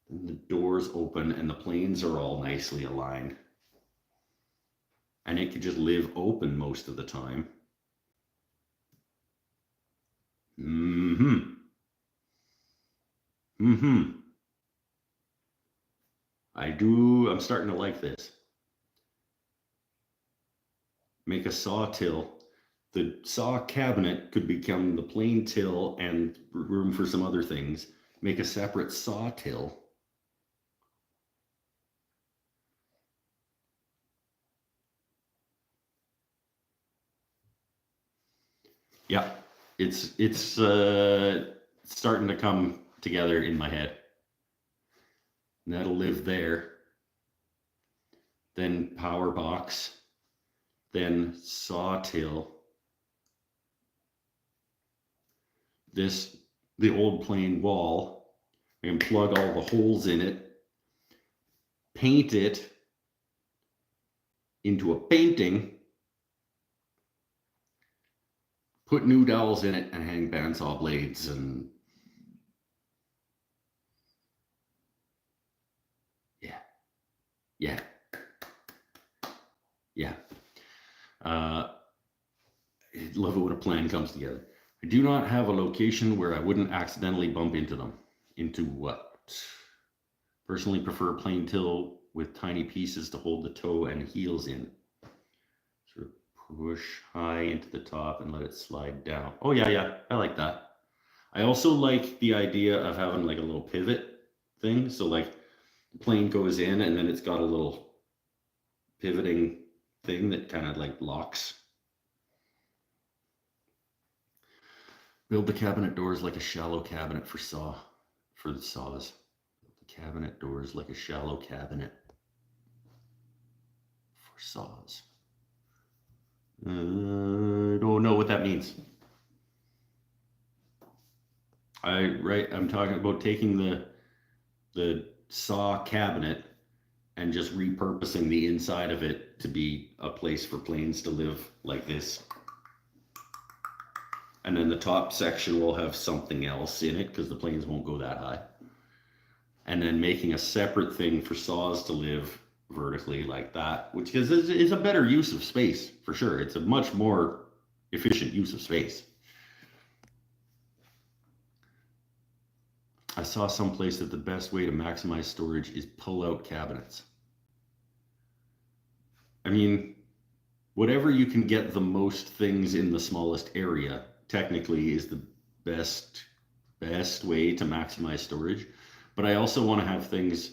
Then the doors open and the planes are all nicely aligned. And it could just live open most of the time. I'm starting to like this. Make a saw till. The saw cabinet could become the plane till and room for some other things. Make a separate saw till. Yeah, it's starting to come together in my head. And that'll live there. Then power box. Then saw till. The old plain wall. I can plug all the holes in it. Paint it into a painting. Put new dowels in it and hang bandsaw blades and yeah. I love it when a plan comes together. I do not have a location where I wouldn't accidentally bump into them. Into what? Personally prefer plain till with tiny pieces to hold the toe and heels in. Sort of push high into the top and let it slide down. Oh yeah, I like that. I also like the idea of having like a little pivot thing. So like the plane goes in and then it's got a little pivoting thing that kind of like locks. Build the cabinet doors like a shallow cabinet for the saws. Build the cabinet doors like a shallow cabinet for saws. I don't know what that means. I'm talking about taking the saw cabinet and just repurposing the inside of it to be a place for planes to live like this. And then the top section will have something else in it because the planes won't go that high. And then making a separate thing for saws to live vertically like that, which is a better use of space for sure. It's a much more efficient use of space. I saw someplace that the best way to maximize storage is pull-out cabinets. I mean, whatever you can get the most things in the smallest area, technically is the best way to maximize storage. But I also want to have things,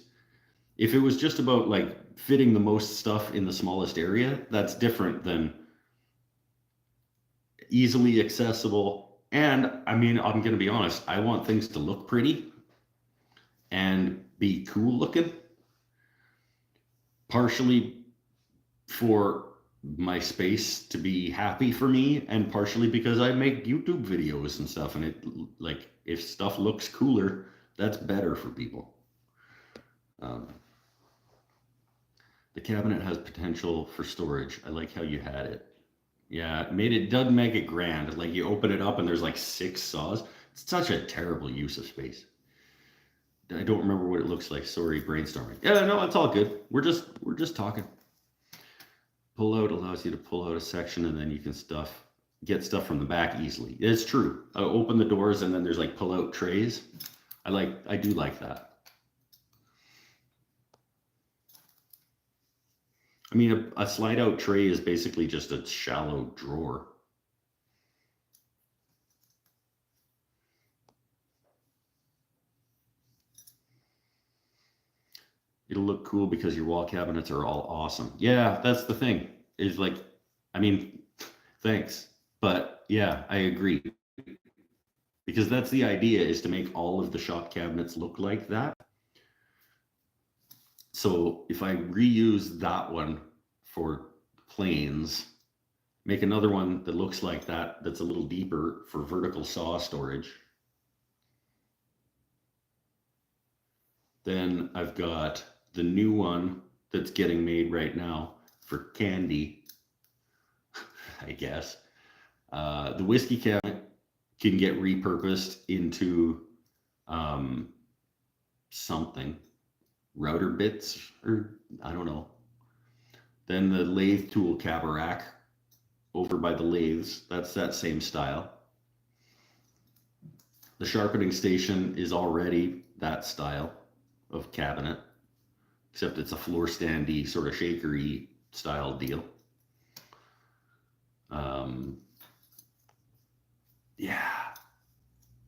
if it was just about like fitting the most stuff in the smallest area, that's different than easily accessible. And I mean, I'm going to be honest, I want things to look pretty and be cool looking, partially for my space to be happy for me, and partially because I make YouTube videos and stuff, and it, like, if stuff looks cooler, that's better for people. The cabinet has potential for storage. I like how you had it. Yeah, does make it grand. Like, you open it up and there's like 6 saws. It's such a terrible use of space. I don't remember what it looks like. Sorry, brainstorming. Yeah, no, it's all good. We're just talking. Pull out allows you to pull out a section, and then you can get stuff from the back easily. It's true. I open the doors and then there's like pull out trays. I do like that. I mean, a slide out tray is basically just a shallow drawer. It'll look cool because your wall cabinets are all awesome. Yeah, that's the thing. Is like, I mean, thanks. But yeah, I agree. Because that's the idea, is to make all of the shop cabinets look like that. So if I reuse that one for planes, make another one that looks like that, that's a little deeper for vertical saw storage. Then I've got the new one that's getting made right now for candy, I guess. The whiskey cabinet can get repurposed into something, router bits, or I don't know. Then the lathe tool cab rack over by the lathes, that's that same style. The sharpening station is already that style of cabinet, except it's a floor standy, sort of shakery style deal. Yeah,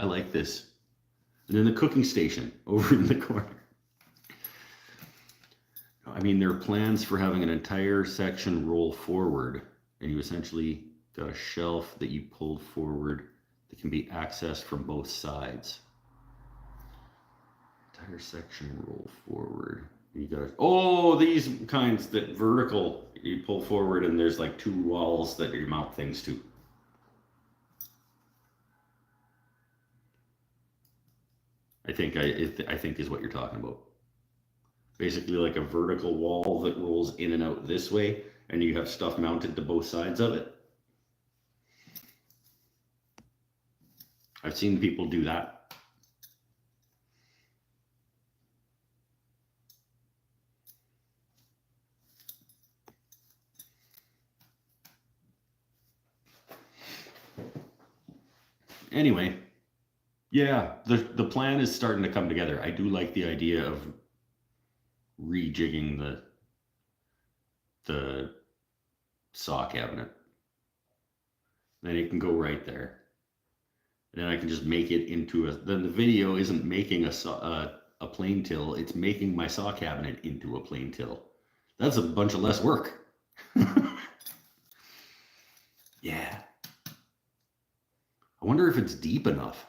I like this. And then the cooking station over in the corner. I mean, there are plans for having an entire section roll forward, and you essentially got a shelf that you pulled forward that can be accessed from both sides. Entire section roll forward. You got these kinds that vertical, you pull forward and there's like 2 walls that you mount things to. I think is what you're talking about. Basically like a vertical wall that rolls in and out this way, and you have stuff mounted to both sides of it. I've seen people do that. Anyway, yeah, the plan is starting to come together. I do like the idea of rejigging the saw cabinet. Then it can go right there. And then I can just make it into then the video isn't making a plane till, it's making my saw cabinet into a plane till. That's a bunch of less work. Yeah. I wonder if it's deep enough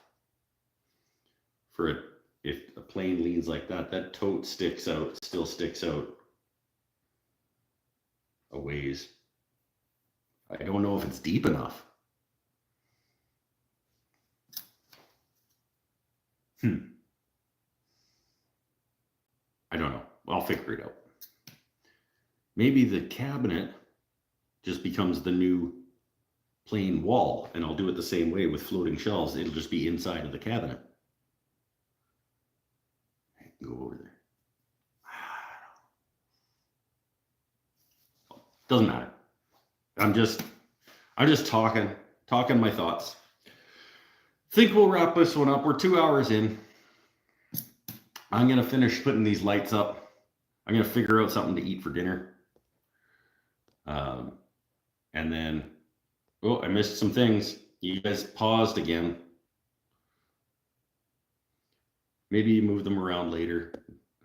for it. If a plane leans like that, that tote still sticks out a ways. I don't know if it's deep enough. I don't know. I'll figure it out. Maybe the cabinet just becomes the new plain wall, and I'll do it the same way with floating shelves. It'll just be inside of the cabinet. Go over there. Doesn't matter. I'm just talking my thoughts. Think we'll wrap this one up. We're 2 hours in. I'm going to finish putting these lights up. I'm going to figure out something to eat for dinner. And then, oh, I missed some things. You guys paused again. Maybe you move them around later.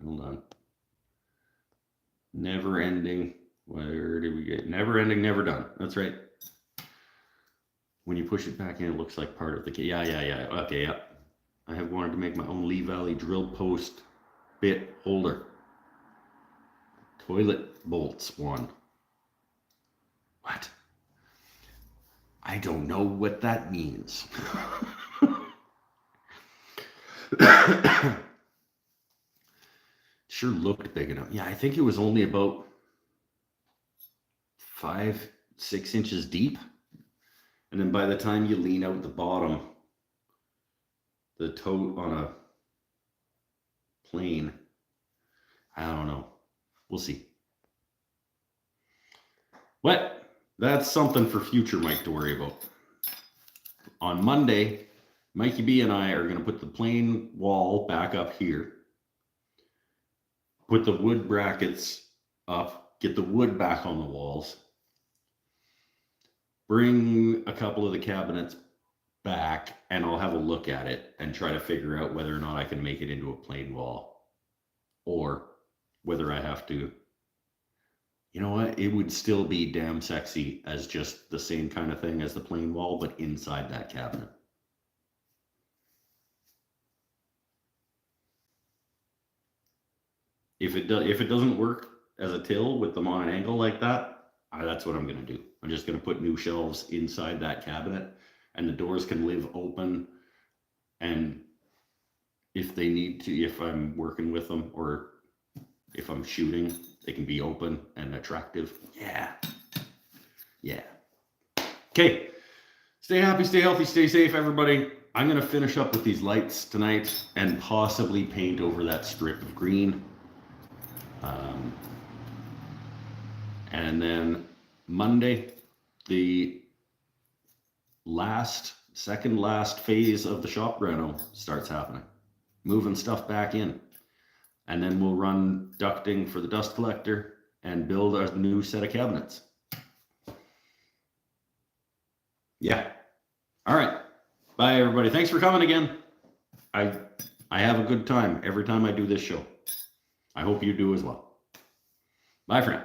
Hold on. Never ending. Where did we get? Never ending, never done. That's right. When you push it back in, it looks like part of the... Yeah. Okay, yeah. I have wanted to make my own Lee Valley drill post bit holder. Toilet bolts one. What? I don't know what that means. Sure looked big enough. Yeah, I think it was only about 5-6 inches deep. And then by the time you lean out the bottom, the toe on a plane, I don't know. We'll see. What? That's something for future Mike to worry about. On Monday, Mikey B and I are going to put the plain wall back up here. Put the wood brackets up. Get the wood back on the walls. Bring a couple of the cabinets back, and I'll have a look at it and try to figure out whether or not I can make it into a plain wall. Or whether I have to... You know what? It would still be damn sexy as just the same kind of thing as the plain wall, but inside that cabinet. If it doesn't work as a till with them on an angle like that, that's what I'm going to do. I'm just going to put new shelves inside that cabinet, and the doors can live open. And if they need to, if I'm working with them or if I'm shooting, they can be open and attractive. Yeah. Okay. Stay happy, stay healthy, stay safe, everybody. I'm going to finish up with these lights tonight and possibly paint over that strip of green. And then Monday, the second last phase of the shop reno starts happening. Moving stuff back in. And then we'll run ducting for the dust collector and build a new set of cabinets. Yeah. All right. Bye, everybody. Thanks for coming again. I have a good time every time I do this show. I hope you do as well. Bye for now.